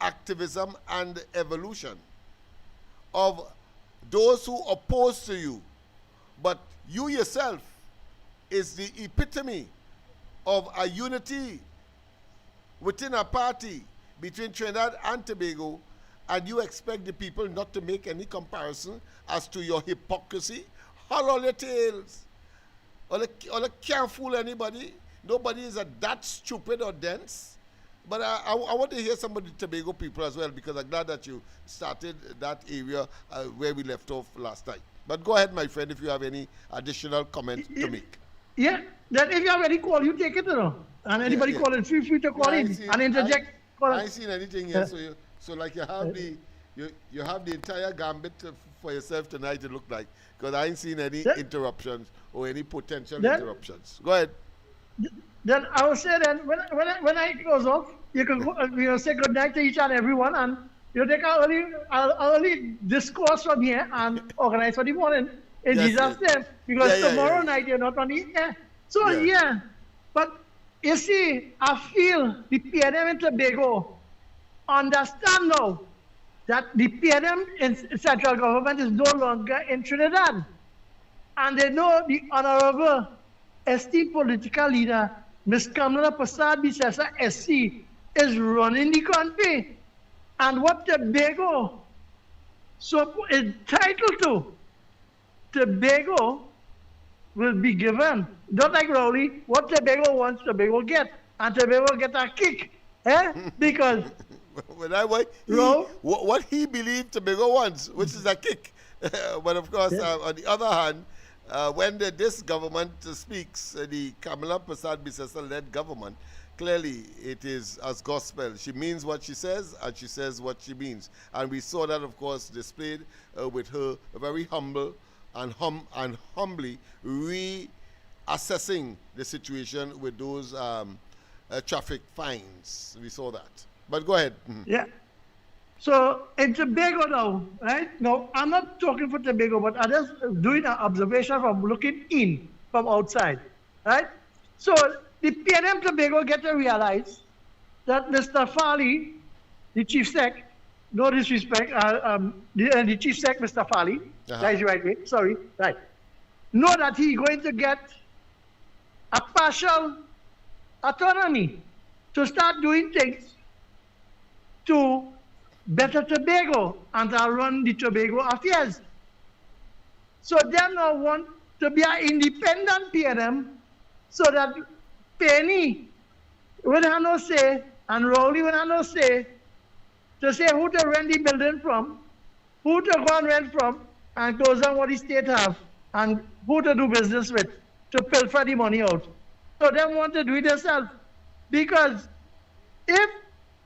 [SPEAKER 3] activism and evolution, of those who oppose to you But you yourself is the epitome of a unity within a party between Trinidad and Tobago, and you expect the people not to make any comparison as to your hypocrisy? Haul all your tails. All can't fool anybody. Nobody is that stupid or dense. But I want to hear some of the Tobago people as well, because I'm glad that you started that area where we left off last night. But go ahead, my friend, if you have any additional comment to make.
[SPEAKER 4] Yeah, that if you have any call, you take it, you know. And anybody call it, feel free to call in and interject.
[SPEAKER 3] I ain't seen anything here, so like you have you have the entire gambit for yourself tonight, it looked like, because I ain't seen any interruptions or any potential interruptions. Go ahead.
[SPEAKER 4] Then I will say then, when I close off, you can go, say good night to each and everyone, and you take an early discourse from here and organize for the morning in Jesus' name, because tomorrow night you're not on the air. So but you see, I feel the PNM in Tobago understand now that the PNM in central government is no longer in Trinidad. And they know the Honorable esteemed political leader, Ms. Kamala Prasad Bisesa SC, is running the country. And what Tobago so entitled to, Tobago will be given. Don't like Rowley, what Tobago wants, Tobago get. And Tobago get a kick. Because
[SPEAKER 3] what he believed Tobago wants, which is a kick. But of course, on the other hand, when this government speaks, the Kamala Prasad Bisesa-led government, clearly it is as gospel. She means what she says, and she says what she means. And we saw that, of course, displayed with her very humble and humbly reassessing the situation with those traffic fines. We saw that. But go ahead.
[SPEAKER 4] Yeah. So in Tobago now, right? Now, I'm not talking for Tobago, but I'm just doing an observation from looking in from outside, right? So the PNM Tobago get to realize that Mr. Farley, the chief sec, no disrespect, the chief sec, Mr. Farley, that is the right way, sorry, right, know that he's going to get a partial autonomy to start doing things to better Tobago and to run the Tobago affairs. So they now want to be an independent PNM so that Penny will have no say and Rowley will have no say to say who to rent the building from, who to go and rent from, and close on what the state have, and who to do business with, to pilfer the money out. So they want to do it themselves. Because if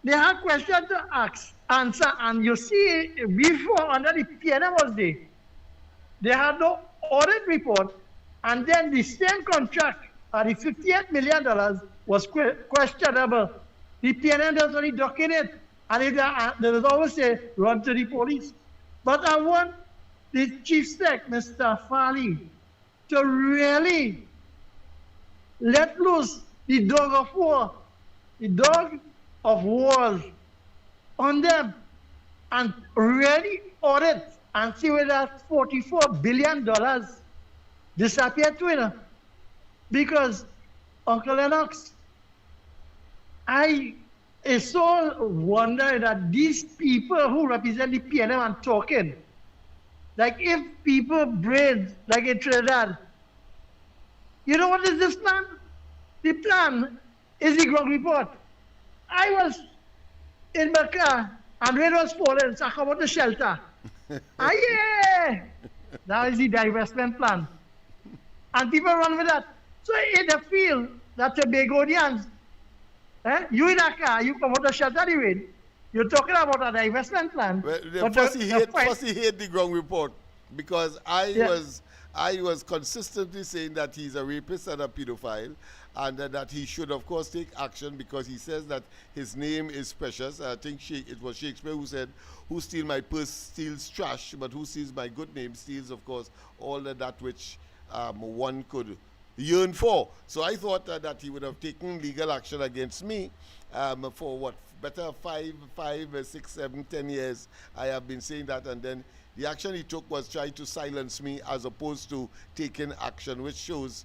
[SPEAKER 4] they have questions to ask, answer, and you see before under the PNM was there, they had no audit report, and then the same contract at the $58 million was questionable. The PNM does only document it, and there was always say, run to the police. But I want the chief sec, Mr. Farley, to really let loose the dog of war, on them, and really audit and see where that $44 billion disappeared to it. Because, Uncle Lennox, I is so wondering that these people who represent the PNM and talking, like if people brains, like in Trinidad, you know what is this plan? The plan is the ground report. I was in my car and rain was falling, so I come out the shelter. Yeah! That is the divestment plan. And people run with that. So in the field, that Tobagonians, you in a car, you come out the shelter the rain, you're talking about a divestment plan.
[SPEAKER 3] Well, first he hate the ground report, because I was consistently saying that he's a rapist and a pedophile, and that he should, of course, take action, because he says that his name is precious. I think it was Shakespeare who said, who steals my purse steals trash, but who steals my good name steals, of course, all that which one could yearned for. So I thought that he would have taken legal action against me for what, better 6, 7, 10 years. I have been saying that, and then the action he took was trying to silence me as opposed to taking action, which shows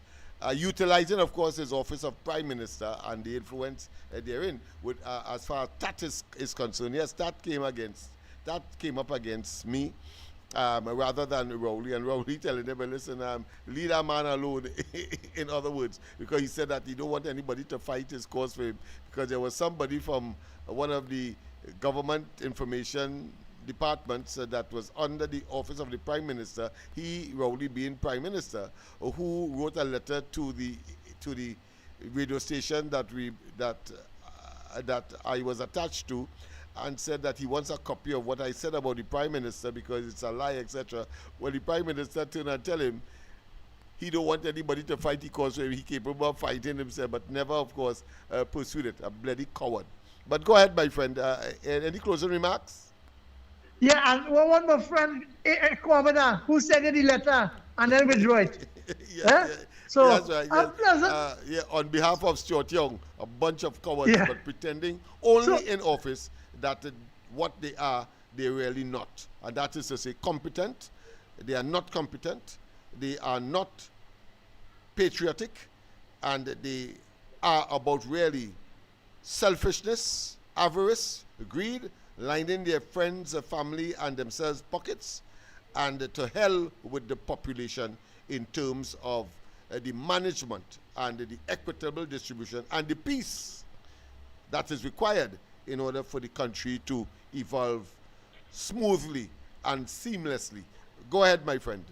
[SPEAKER 3] utilizing, of course, his office of Prime Minister and the influence therein. With, as far as that is concerned, yes, that came up against me. Rather than Rowley, and Rowley telling them, listen, leave that man alone, in other words, because he said that he don't want anybody to fight his cause for him, because there was somebody from one of the government information departments that was under the office of the Prime Minister, he, Rowley being Prime Minister, who wrote a letter to the radio station that I was attached to, and said that he wants a copy of what I said about the Prime Minister because it's a lie, etc. Well, the Prime Minister turned and tell him he don't want anybody to fight the cause for him. He's capable of fighting himself, but never, of course, pursued it. A bloody coward. But go ahead, my friend. Any closing remarks?
[SPEAKER 4] Yeah, and one of my friend, Kwabena, who sent the letter and then withdrew it.
[SPEAKER 3] Yeah.
[SPEAKER 4] So,
[SPEAKER 3] that's right. Yes. On behalf of Stuart Young, a bunch of cowards, but pretending only in office that what they are, they're really not. And that is to say, competent. They are not competent. They are not patriotic. And they are about really selfishness, avarice, greed, lining their friends, family, and themselves pockets, and to hell with the population in terms of the management and the equitable distribution and the peace that is required in order for the country to evolve smoothly and seamlessly. Go ahead, my friend.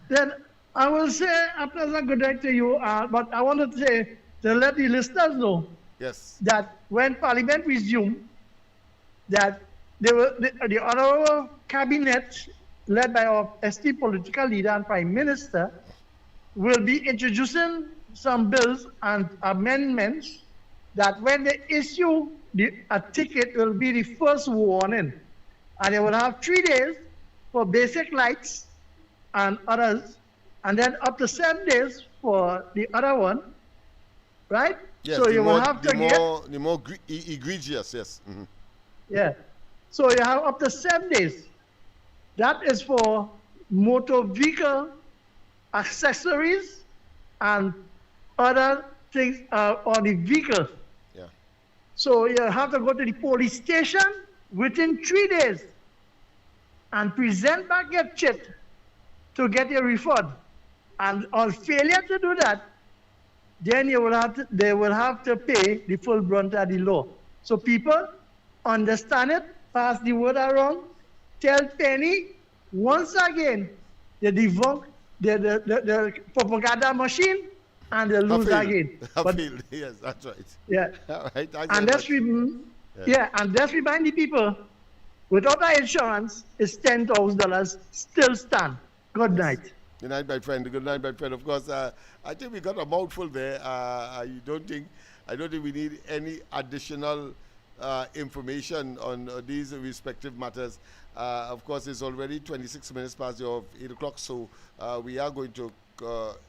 [SPEAKER 4] Then I will say a pleasant good night to you, but I want to say, to let the listeners know that when Parliament resumed, that the honorable cabinet, led by our esteemed political leader and Prime Minister, will be introducing some bills and amendments that when they issue a ticket will be the first warning. And they will have 3 days for basic lights and others, and then up to 7 days for the other one, right?
[SPEAKER 3] Yes,
[SPEAKER 4] so you will have to get
[SPEAKER 3] the more egregious, yes. Mm-hmm.
[SPEAKER 4] Yeah. So you have up to 7 days. That is for motor vehicle accessories and other things on the vehicle.
[SPEAKER 3] Yeah.
[SPEAKER 4] So you have to go to the police station within 3 days and present back your chit to get your refund. And on failure to do that, then they will have to pay the full brunt of the law. So people understand it, pass the word around, tell Penny, once again, they debunk the propaganda machine and they lose again.
[SPEAKER 3] Yes, that's right.
[SPEAKER 4] Yeah.
[SPEAKER 3] Right,
[SPEAKER 4] and that's and that's remind the people, without our insurance, it's $10,000 still stand. Good night.
[SPEAKER 3] Good night, my friend. Good night, my friend. Of course, I think we got a mouthful there. I don't think we need any additional information on these respective matters. Of course, it's already 26 minutes past the 8 o'clock, so we are going to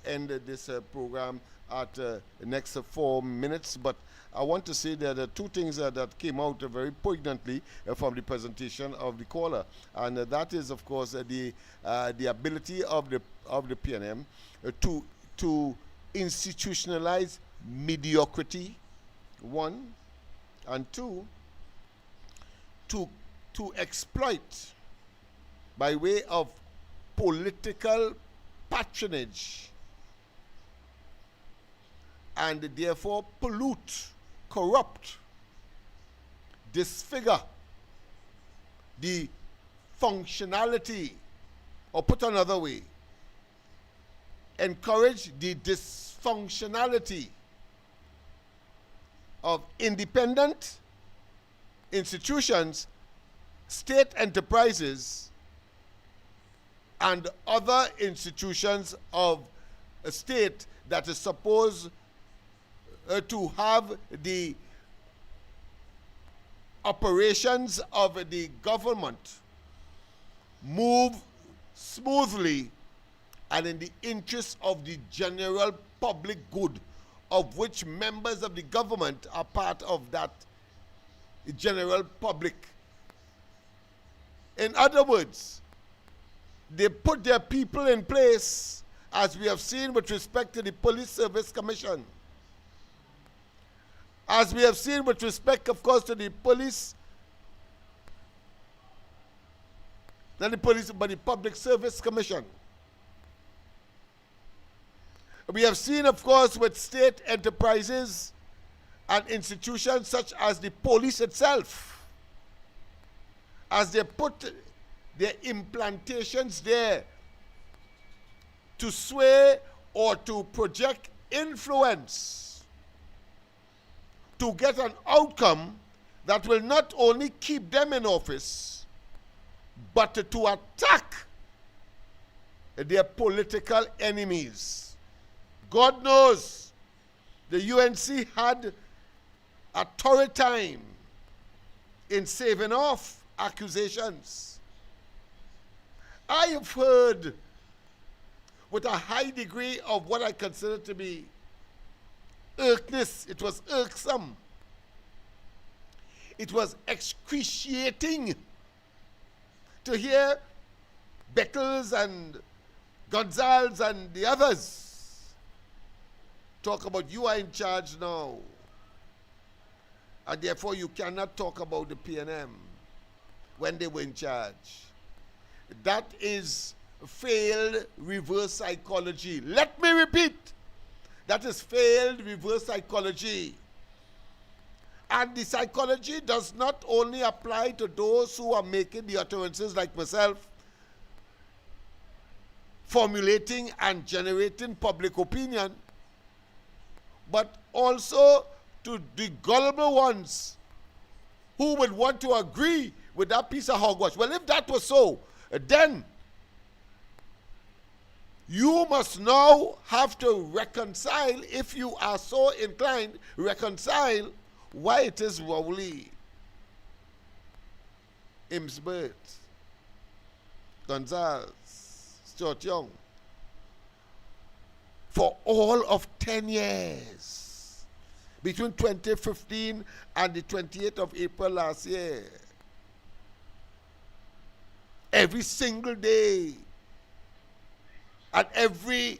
[SPEAKER 3] end this program at the next 4 minutes. But I want to say that there are two things that came out very poignantly from the presentation of the caller, and that is, of course, the ability of the PNM to institutionalize mediocrity, one, and two, to exploit by way of political patronage and therefore pollute, corrupt, disfigure the functionality, or put another way, encourage the dysfunctionality of independent institutions, state enterprises, and other institutions of a state that is supposed to have the operations of the government move smoothly and in the interest of the general public good, of which members of the government are part of that general public. In other words, they put their people in place, as we have seen with respect to the Police Service Commission. As we have seen with respect, of course, to the police, not the police, but the Public Service Commission. We have seen, of course, with state enterprises and institutions such as the police itself, as they put their implantations there to sway or to project influence to get an outcome that will not only keep them in office, but to attack their political enemies. God knows the UNC had a torrid time in saving off accusations. I have heard with a high degree of what I consider to be irkness. It was irksome. It was excruciating to hear Beckles and Gonzalez and the others talk about you are in charge now, and therefore you cannot talk about the PNM when they were in charge. That is failed reverse psychology. Let me repeat, that is failed reverse psychology. And the psychology does not only apply to those who are making the utterances like myself, formulating and generating public opinion, but also to the gullible ones who would want to agree with that piece of hogwash. Well, if that was so, then you must now have to reconcile, if you are so inclined, reconcile why it is Rowley, Imsbert, Gonzalez, Stuart Young, for all of 10 years, between 2015 and the 28th of April last year, every single day, at every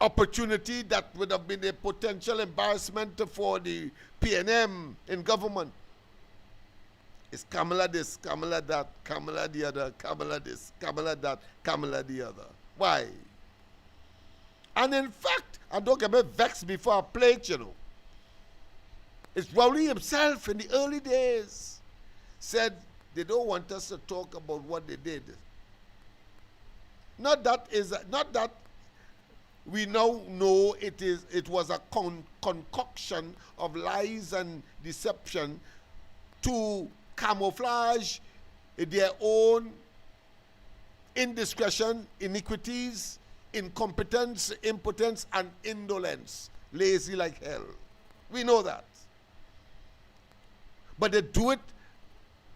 [SPEAKER 3] opportunity that would have been a potential embarrassment for the PNM in government. It's Kamala this, Kamala that, Kamala the other, Kamala this, Kamala that, Kamala the other. Why? And in fact, I don't get me vexed before I play it, you know. It's Rowley himself in the early days said they don't want us to talk about what they did. Not that we now know it was a concoction of lies and deception to camouflage their own indiscretion, iniquities, incompetence, impotence, and indolence. Lazy like hell. We know that. But they do it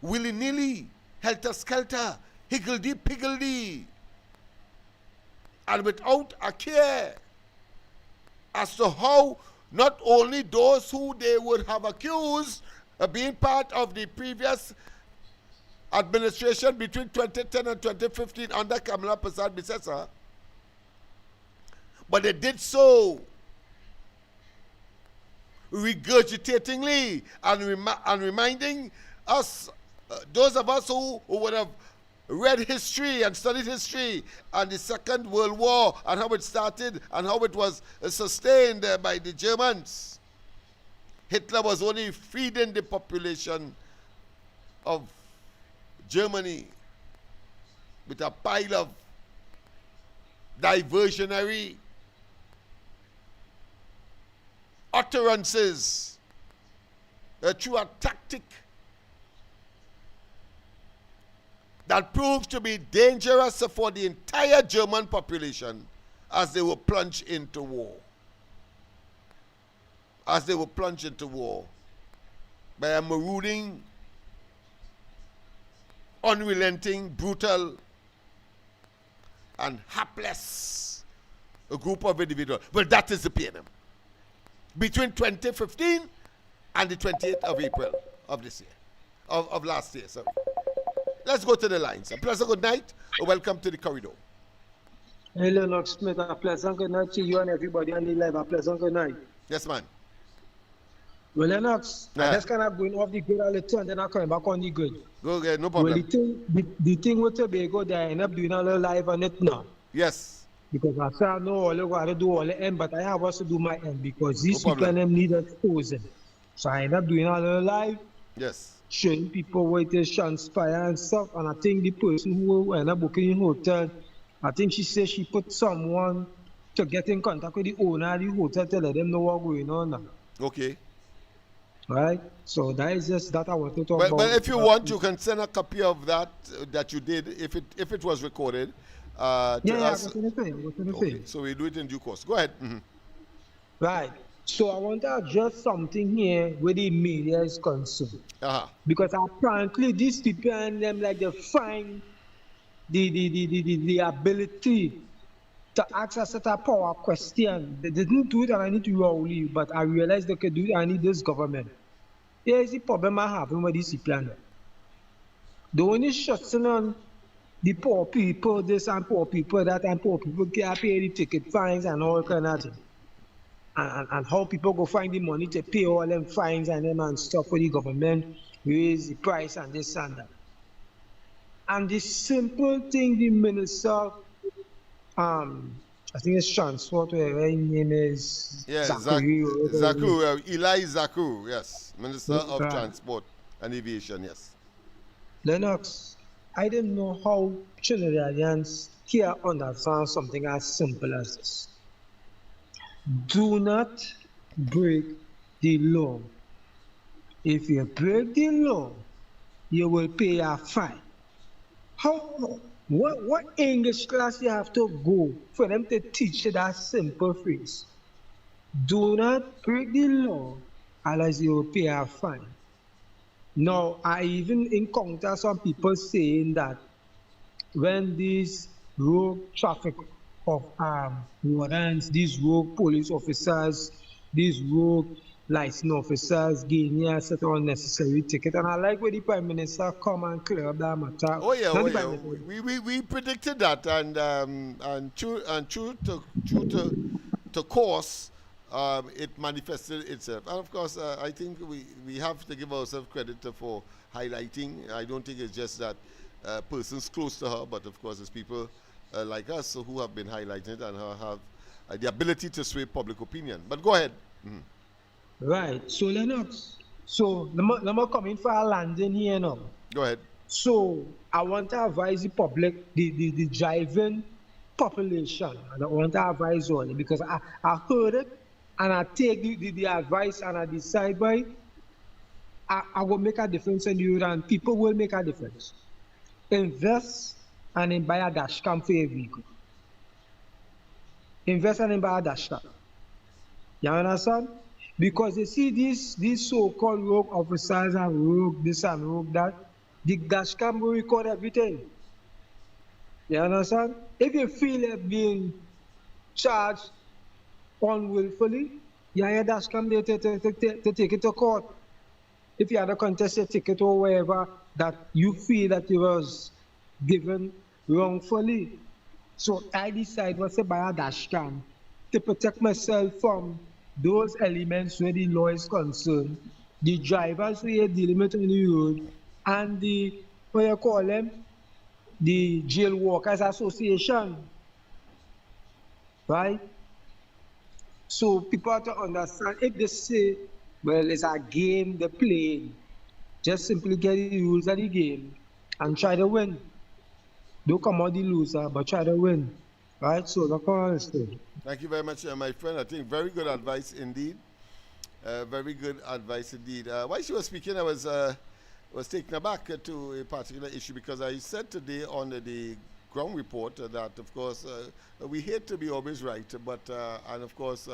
[SPEAKER 3] willy-nilly, helter-skelter, higgledy-piggledy, and without a care as to how not only those who they would have accused of being part of the previous administration between 2010 and 2015 under Kamala Prasad Bisesa, but they did so regurgitatingly and reminding us, those of us who would have read history and studied history and the Second World War and how it started and how it was sustained by the Germans. Hitler was only feeding the population of Germany with a pile of diversionary utterances through a tactic that proved to be dangerous for the entire German population as they were plunged into war. As they were plunged into war by a marauding, unrelenting, brutal and hapless a group of individuals. Well, that is the PNM. Between 2015 and the 28th of April of this year, of last year, sorry. Let's go to the lines. A pleasant good night. Welcome to the corridor.
[SPEAKER 5] Hey, Lennox Smith, a pleasant good night to you and everybody on the live. A pleasant good night.
[SPEAKER 3] Yes, man.
[SPEAKER 5] Well, Lennox,
[SPEAKER 3] Yeah.
[SPEAKER 5] I just kind of going off the grid a little and then I'm coming back on the grid.
[SPEAKER 3] Go ahead, no
[SPEAKER 5] Well,
[SPEAKER 3] problem.
[SPEAKER 5] the thing with Tobago, they end up doing a little live on it now.
[SPEAKER 3] Yes.
[SPEAKER 5] Because I say I know all I got to do all the end, but I have also do my end because these
[SPEAKER 3] No
[SPEAKER 5] people
[SPEAKER 3] problem.
[SPEAKER 5] them need exposing. So I end up doing a little live,
[SPEAKER 3] Yes.
[SPEAKER 5] showing people what it is transpire and stuff. And I think the person who ended up booking in hotel, I think she said she put someone to get in contact with the owner of the hotel to let them know what's going on now.
[SPEAKER 3] Okay.
[SPEAKER 5] Right? So that is just that I want to talk
[SPEAKER 3] But,
[SPEAKER 5] about.
[SPEAKER 3] but if you want, you can send a copy of that that you did if it was recorded to
[SPEAKER 5] yeah,
[SPEAKER 3] us.
[SPEAKER 5] what's anything?
[SPEAKER 3] Okay. So we do it in due course. Go ahead. Mhm.
[SPEAKER 5] Right. So I want to address something here where the media is concerned.
[SPEAKER 3] Uh-huh.
[SPEAKER 5] Because apparently these people and them like they find the ability to ask a set of power question. They didn't do it and I need to rowly, but I realized they could do it and I need this government. Here's the problem I have with these people. The only shots on the poor people, this and poor people, that and poor people can't pay the ticket fines and all kind of thing. And how people go find the money to pay all them fines and them and stuff for the government, raise the price and this and that. And the simple thing the minister, I think it's transport, whatever his name is,
[SPEAKER 3] Yeah,
[SPEAKER 5] Zachary.
[SPEAKER 3] Eli Zaku, yes. Minister of
[SPEAKER 5] Right.
[SPEAKER 3] Transport and Aviation, yes.
[SPEAKER 5] Lennox, I don't know how Trinidadians can understand something as simple as this. Do not break the law. If you break the law, you will pay a fine. What English class you have to go for them to teach you that simple phrase? Do not break the law, otherwise you will pay a fine. Now, I even encounter some people saying that when these rogue traffic of warrants, these rogue police officers, these rogue license officers gain a set of unnecessary ticket. And I like when the Prime Minister come and clear up that matter.
[SPEAKER 3] Oh yeah,
[SPEAKER 5] Not
[SPEAKER 3] oh
[SPEAKER 5] the Prime
[SPEAKER 3] yeah.
[SPEAKER 5] Minister.
[SPEAKER 3] We predicted that, and true to course, it manifested itself. And of course, I think we have to give ourselves credit for highlighting. I don't think it's just that persons close to her, but of course, it's people like us who have been highlighted and have the ability to sway public opinion. But go ahead. Mhm.
[SPEAKER 5] Right. So Lennox. So let me come in for a landing here now.
[SPEAKER 3] Go ahead.
[SPEAKER 5] So I want to advise the public, the driving population. And I want to advise all because I heard it and I take the advice and I decide by I will make a difference in you and people will make a difference. Invest and then buy a dash cam for your vehicle. Invest and then buy a dash cam. You understand? Because you see these so-called rogue officers and rogue this and rogue that, the dash cam will record everything. You understand? If you feel like being charged unwillfully, you have your dash cam there to take it to court. If you had a contested ticket or whatever that you feel that you was given wrongfully. So I decide what's to buy a dash cam to protect myself from those elements where the law is concerned, the drivers who are dealing with on the road, and the, what you call them, the Jail Workers Association, right? So people have to understand, if they say, well, it's a game they're playing, just simply get the rules of the game and try to win. Don't come out the loser, but try to win, right? So that's all I understand.
[SPEAKER 3] Thank you very much, my friend. I think very good advice indeed. Very good advice indeed. While she was speaking, I was taken aback to a particular issue because I said today on the ground report that, of course, we hate to be always right, but, and of course,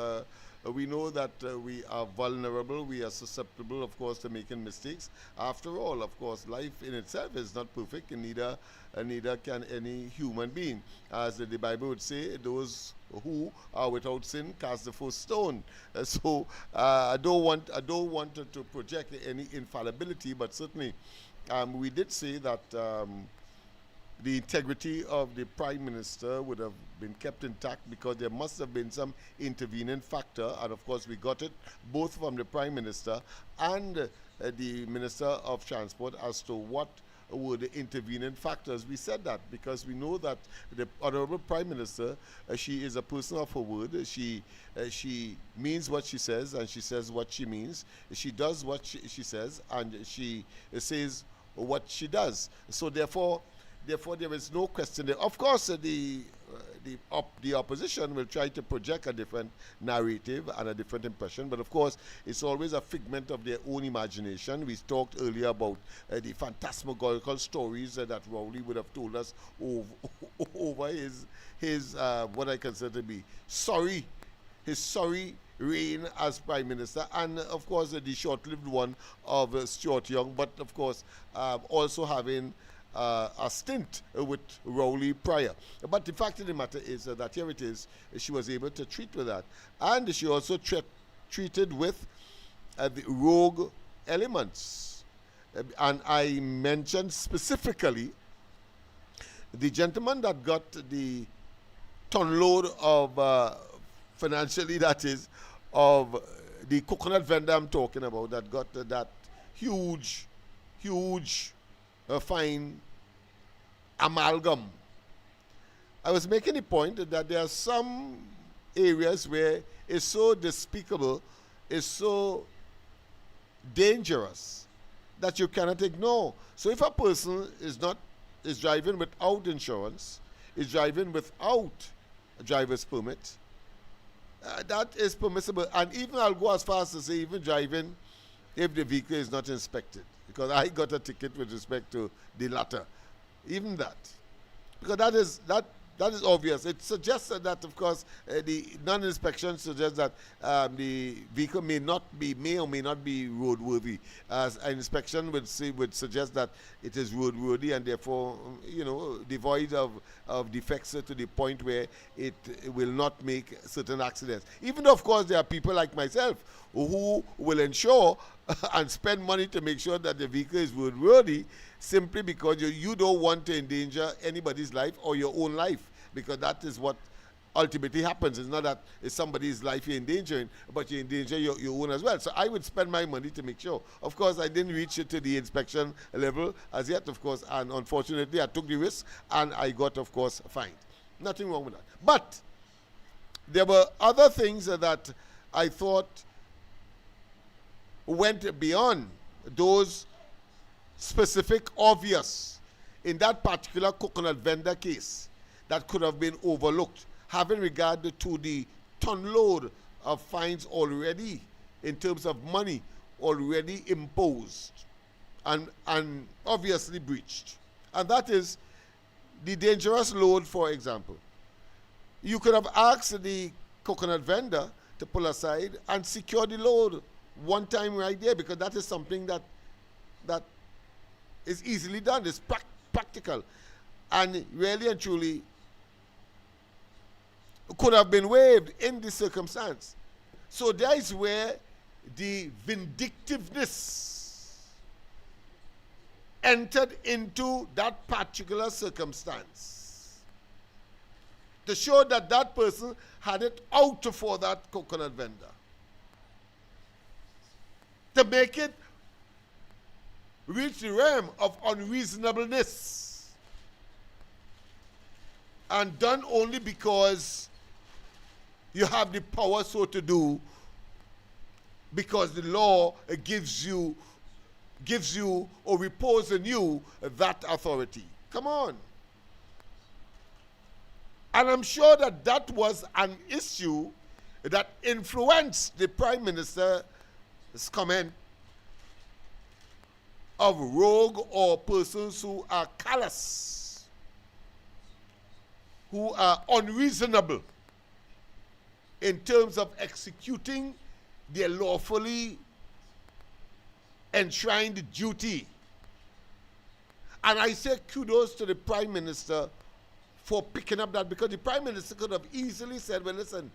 [SPEAKER 3] we know that we are vulnerable, we are susceptible, of course, to making mistakes. After all, of course, life in itself is not perfect, and neither can any human being. As the Bible would say, those who are without sin cast the first stone. So I don't want to project any infallibility, but certainly we did say that the integrity of the Prime Minister would have been kept intact because there must have been some intervening factor, and of course we got it both from the Prime Minister and the Minister of Transport as to what were the intervening factors. We said that because we know that the Honorable Prime Minister, she is a person of her word. She means what she says, and she says what she means. She does what she says, and she says what she does. So therefore there is no question there. Of course, the opposition will try to project a different narrative and a different impression, but of course it's always a figment of their own imagination. We talked earlier about the phantasmagorical stories that Rowley would have told us over his what I consider to be his sorry reign as Prime Minister, and of course the short-lived one of Stuart Young, but of course also having a stint with Rowley prior. But the fact of the matter is that here it is, she was able to treat with that. And she also treated with the rogue elements. And I mentioned specifically the gentleman that got the ton load of, financially that is, of the coconut vendor I'm talking about, that got that huge fine amalgam. I was making the point that there are some areas where it's so despicable, it's so dangerous that you cannot ignore. So if a person is driving without insurance, is driving without a driver's permit, that is permissible. And even I'll go as far as to say even driving if the vehicle is not inspected, because I got a ticket with respect to the latter. Even that, because that is obvious. It suggests that, of course, the non-inspection suggests that the vehicle may or may not be roadworthy. As an inspection would suggest that it is roadworthy and therefore, devoid of defects to the point where it will not make certain accidents. Even though, of course, there are people like myself who will ensure and spend money to make sure that the vehicle is roadworthy, simply because you don't want to endanger anybody's life or your own life, because that is what ultimately happens. It's not that it's somebody's life you're endangering, but you endanger your own as well. So I would spend my money to make sure. Of course, I didn't reach it to the inspection level as yet, of course, and unfortunately I took the risk and I got, of course, fined. Nothing wrong with that. But there were other things that I thought went beyond those specific, obvious, in that particular coconut vendor case, that could have been overlooked, having regard to the ton load of fines already, in terms of money, already imposed and obviously breached. And that is the dangerous load, for example. You could have asked the coconut vendor to pull aside and secure the load one time right there, because that is something that is easily done. It's practical, and really and truly could have been waived in this circumstance. So there is where the vindictiveness entered into that particular circumstance, to show that that person had it out for that coconut vendor, to make it reach the realm of unreasonableness, and done only because you have the power so to do, because the law gives you or reposes on you that authority. Come on. And I'm sure that was an issue that influenced the Prime Minister's comment of rogue or persons who are callous who are unreasonable in terms of executing their lawfully enshrined duty. And I say kudos to the Prime Minister for picking up that, because the Prime Minister could have easily said, well, listen,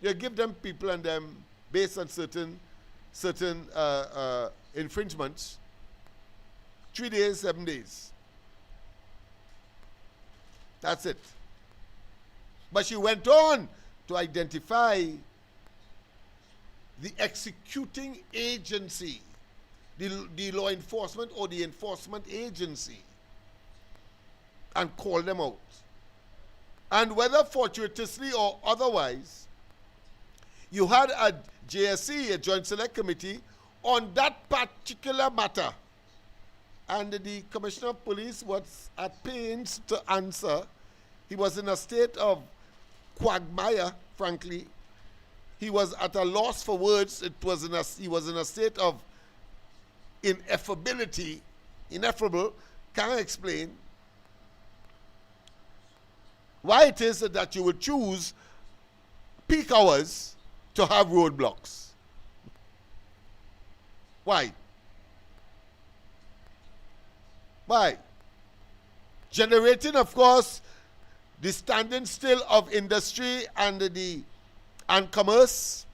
[SPEAKER 3] you give them people and them based on certain infringements, 3 days, 7 days. That's it. But she went on to identify the executing agency, the law enforcement or the enforcement agency, and call them out. And whether fortuitously or otherwise, you had a JSC, a Joint Select Committee, on that particular matter. And the Commissioner of Police was at pains to answer. He was in a state of quagmire, frankly. He was at a loss for words. He was in a state of ineffable, can't explain why it is that you would choose peak hours to have roadblocks. Why? Why? Generating, of course, the standing still of industry and commerce.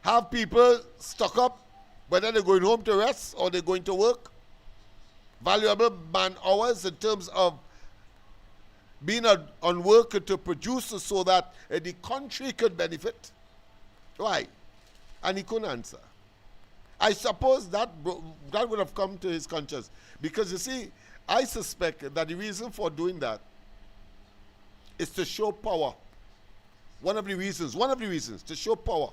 [SPEAKER 3] Have people stuck up, whether they're going home to rest or they're going to work. Valuable man hours in terms of being on work to produce so that the country could benefit. Why? And he couldn't answer. I suppose that would have come to his conscience. Because you see, I suspect that the reason for doing that is to show power. One of the reasons to show power.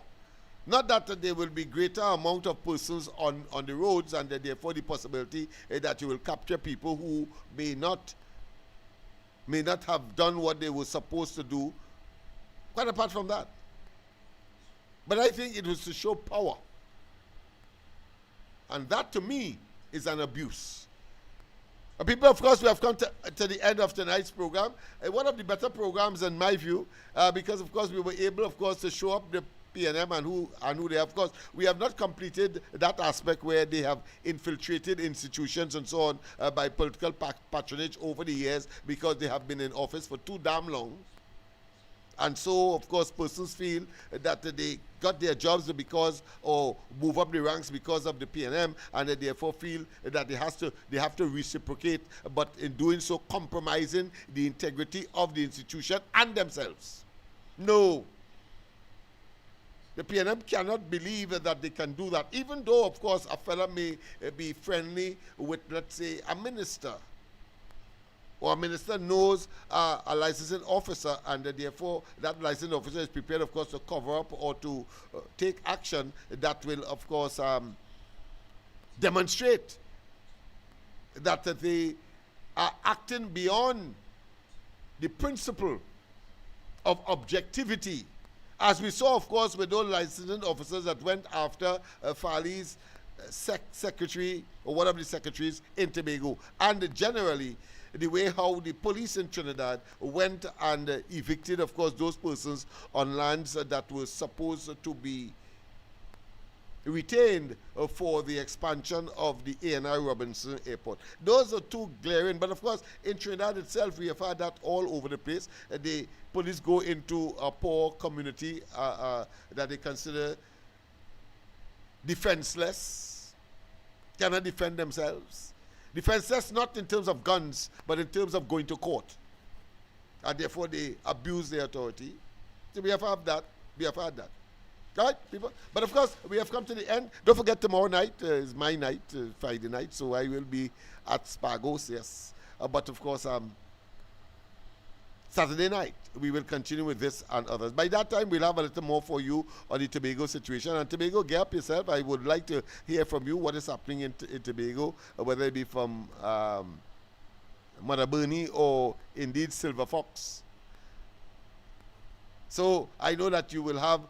[SPEAKER 3] Not that there will be greater amount of persons on the roads, and therefore the possibility that you will capture people who may not have done what they were supposed to do. Quite apart from that. But I think it was to show power. And that to me is an abuse. People, of course, we have come to the end of tonight's program. One of the better programs in my view, because of course we were able, of course, to show up the PNM and who they have. Of course, we have not completed that aspect where they have infiltrated institutions and so on by political patronage over the years, because they have been in office for too damn long. And so, of course, persons feel that they got their jobs because, or move up the ranks because of the PNM, and they therefore feel that they have to reciprocate, but in doing so, compromising the integrity of the institution and themselves. No. The PNM cannot believe that they can do that, even though, of course, a fellow may be friendly with, let's say, a minister. Or a minister knows a licensing officer, and therefore that licensing officer is prepared, of course, to cover up or to take action that will, of course, demonstrate that they are acting beyond the principle of objectivity. As we saw, of course, with those licensing officers that went after Fali's secretary, or one of the secretaries in Tobago, and generally the way how the police in Trinidad went and evicted, of course, those persons on lands that were supposed to be retained for the expansion of the A&I Robinson Airport. Those are two glaring, but of course, in Trinidad itself, we have had that all over the place. The police go into a poor community that they consider defenseless, cannot defend themselves. Defenseless not in terms of guns, but in terms of going to court. And therefore they abuse their authority. So we have had that. Right, people? But of course, we have come to the end. Don't forget, tomorrow night is my night, Friday night, so I will be at Spargos, yes. But of course, Saturday night, we will continue with this and others. By that time, we'll have a little more for you on the Tobago situation. And Tobago, get up yourself. I would like to hear from you what is happening in Tobago, whether it be from Mother Bernie or indeed Silver Fox. So I know that you will have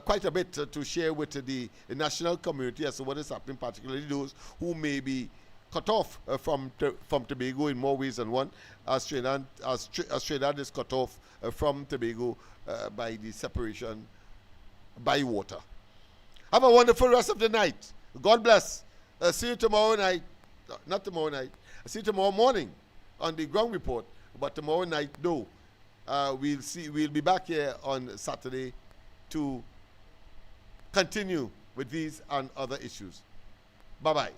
[SPEAKER 3] quite a bit to share with the national community as to what is happening, particularly those who may be cut off from Tobago in more ways than one, as Trinidad is cut off from Tobago by the separation by water. Have a wonderful rest of the night. God bless. See you tomorrow night. Not tomorrow night. See you tomorrow morning on the ground report. But tomorrow night, no. We'll be back here on Saturday to continue with these and other issues. Bye-bye.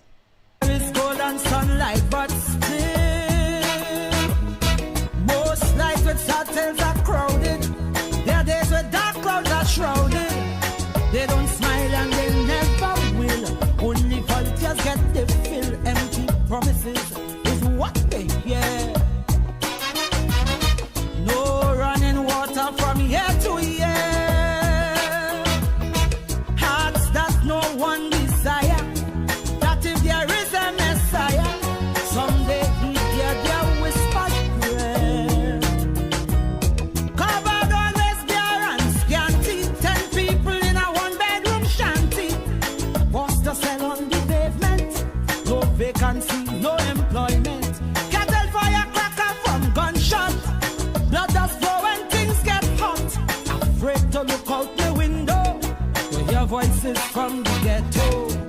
[SPEAKER 2] There is golden sunlight, but still most nights with hotels are crowded. There are days where dark clouds are shrouded. They don't smile and they never will. Only volunteers get the fill. Empty promises is what they hear. No running water from year to year. Hearts that no one desire. That if there is a Messiah, someday he'd hear their whispered prayer. Covered always bare and scanty. 10 people in a one-bedroom shanty. Forced to sell on the pavement. No vacancy, no employment. Cattle firecracker from gunshot. Blood does flow when things get hot. Afraid to look out the window to hear voices from the ghetto.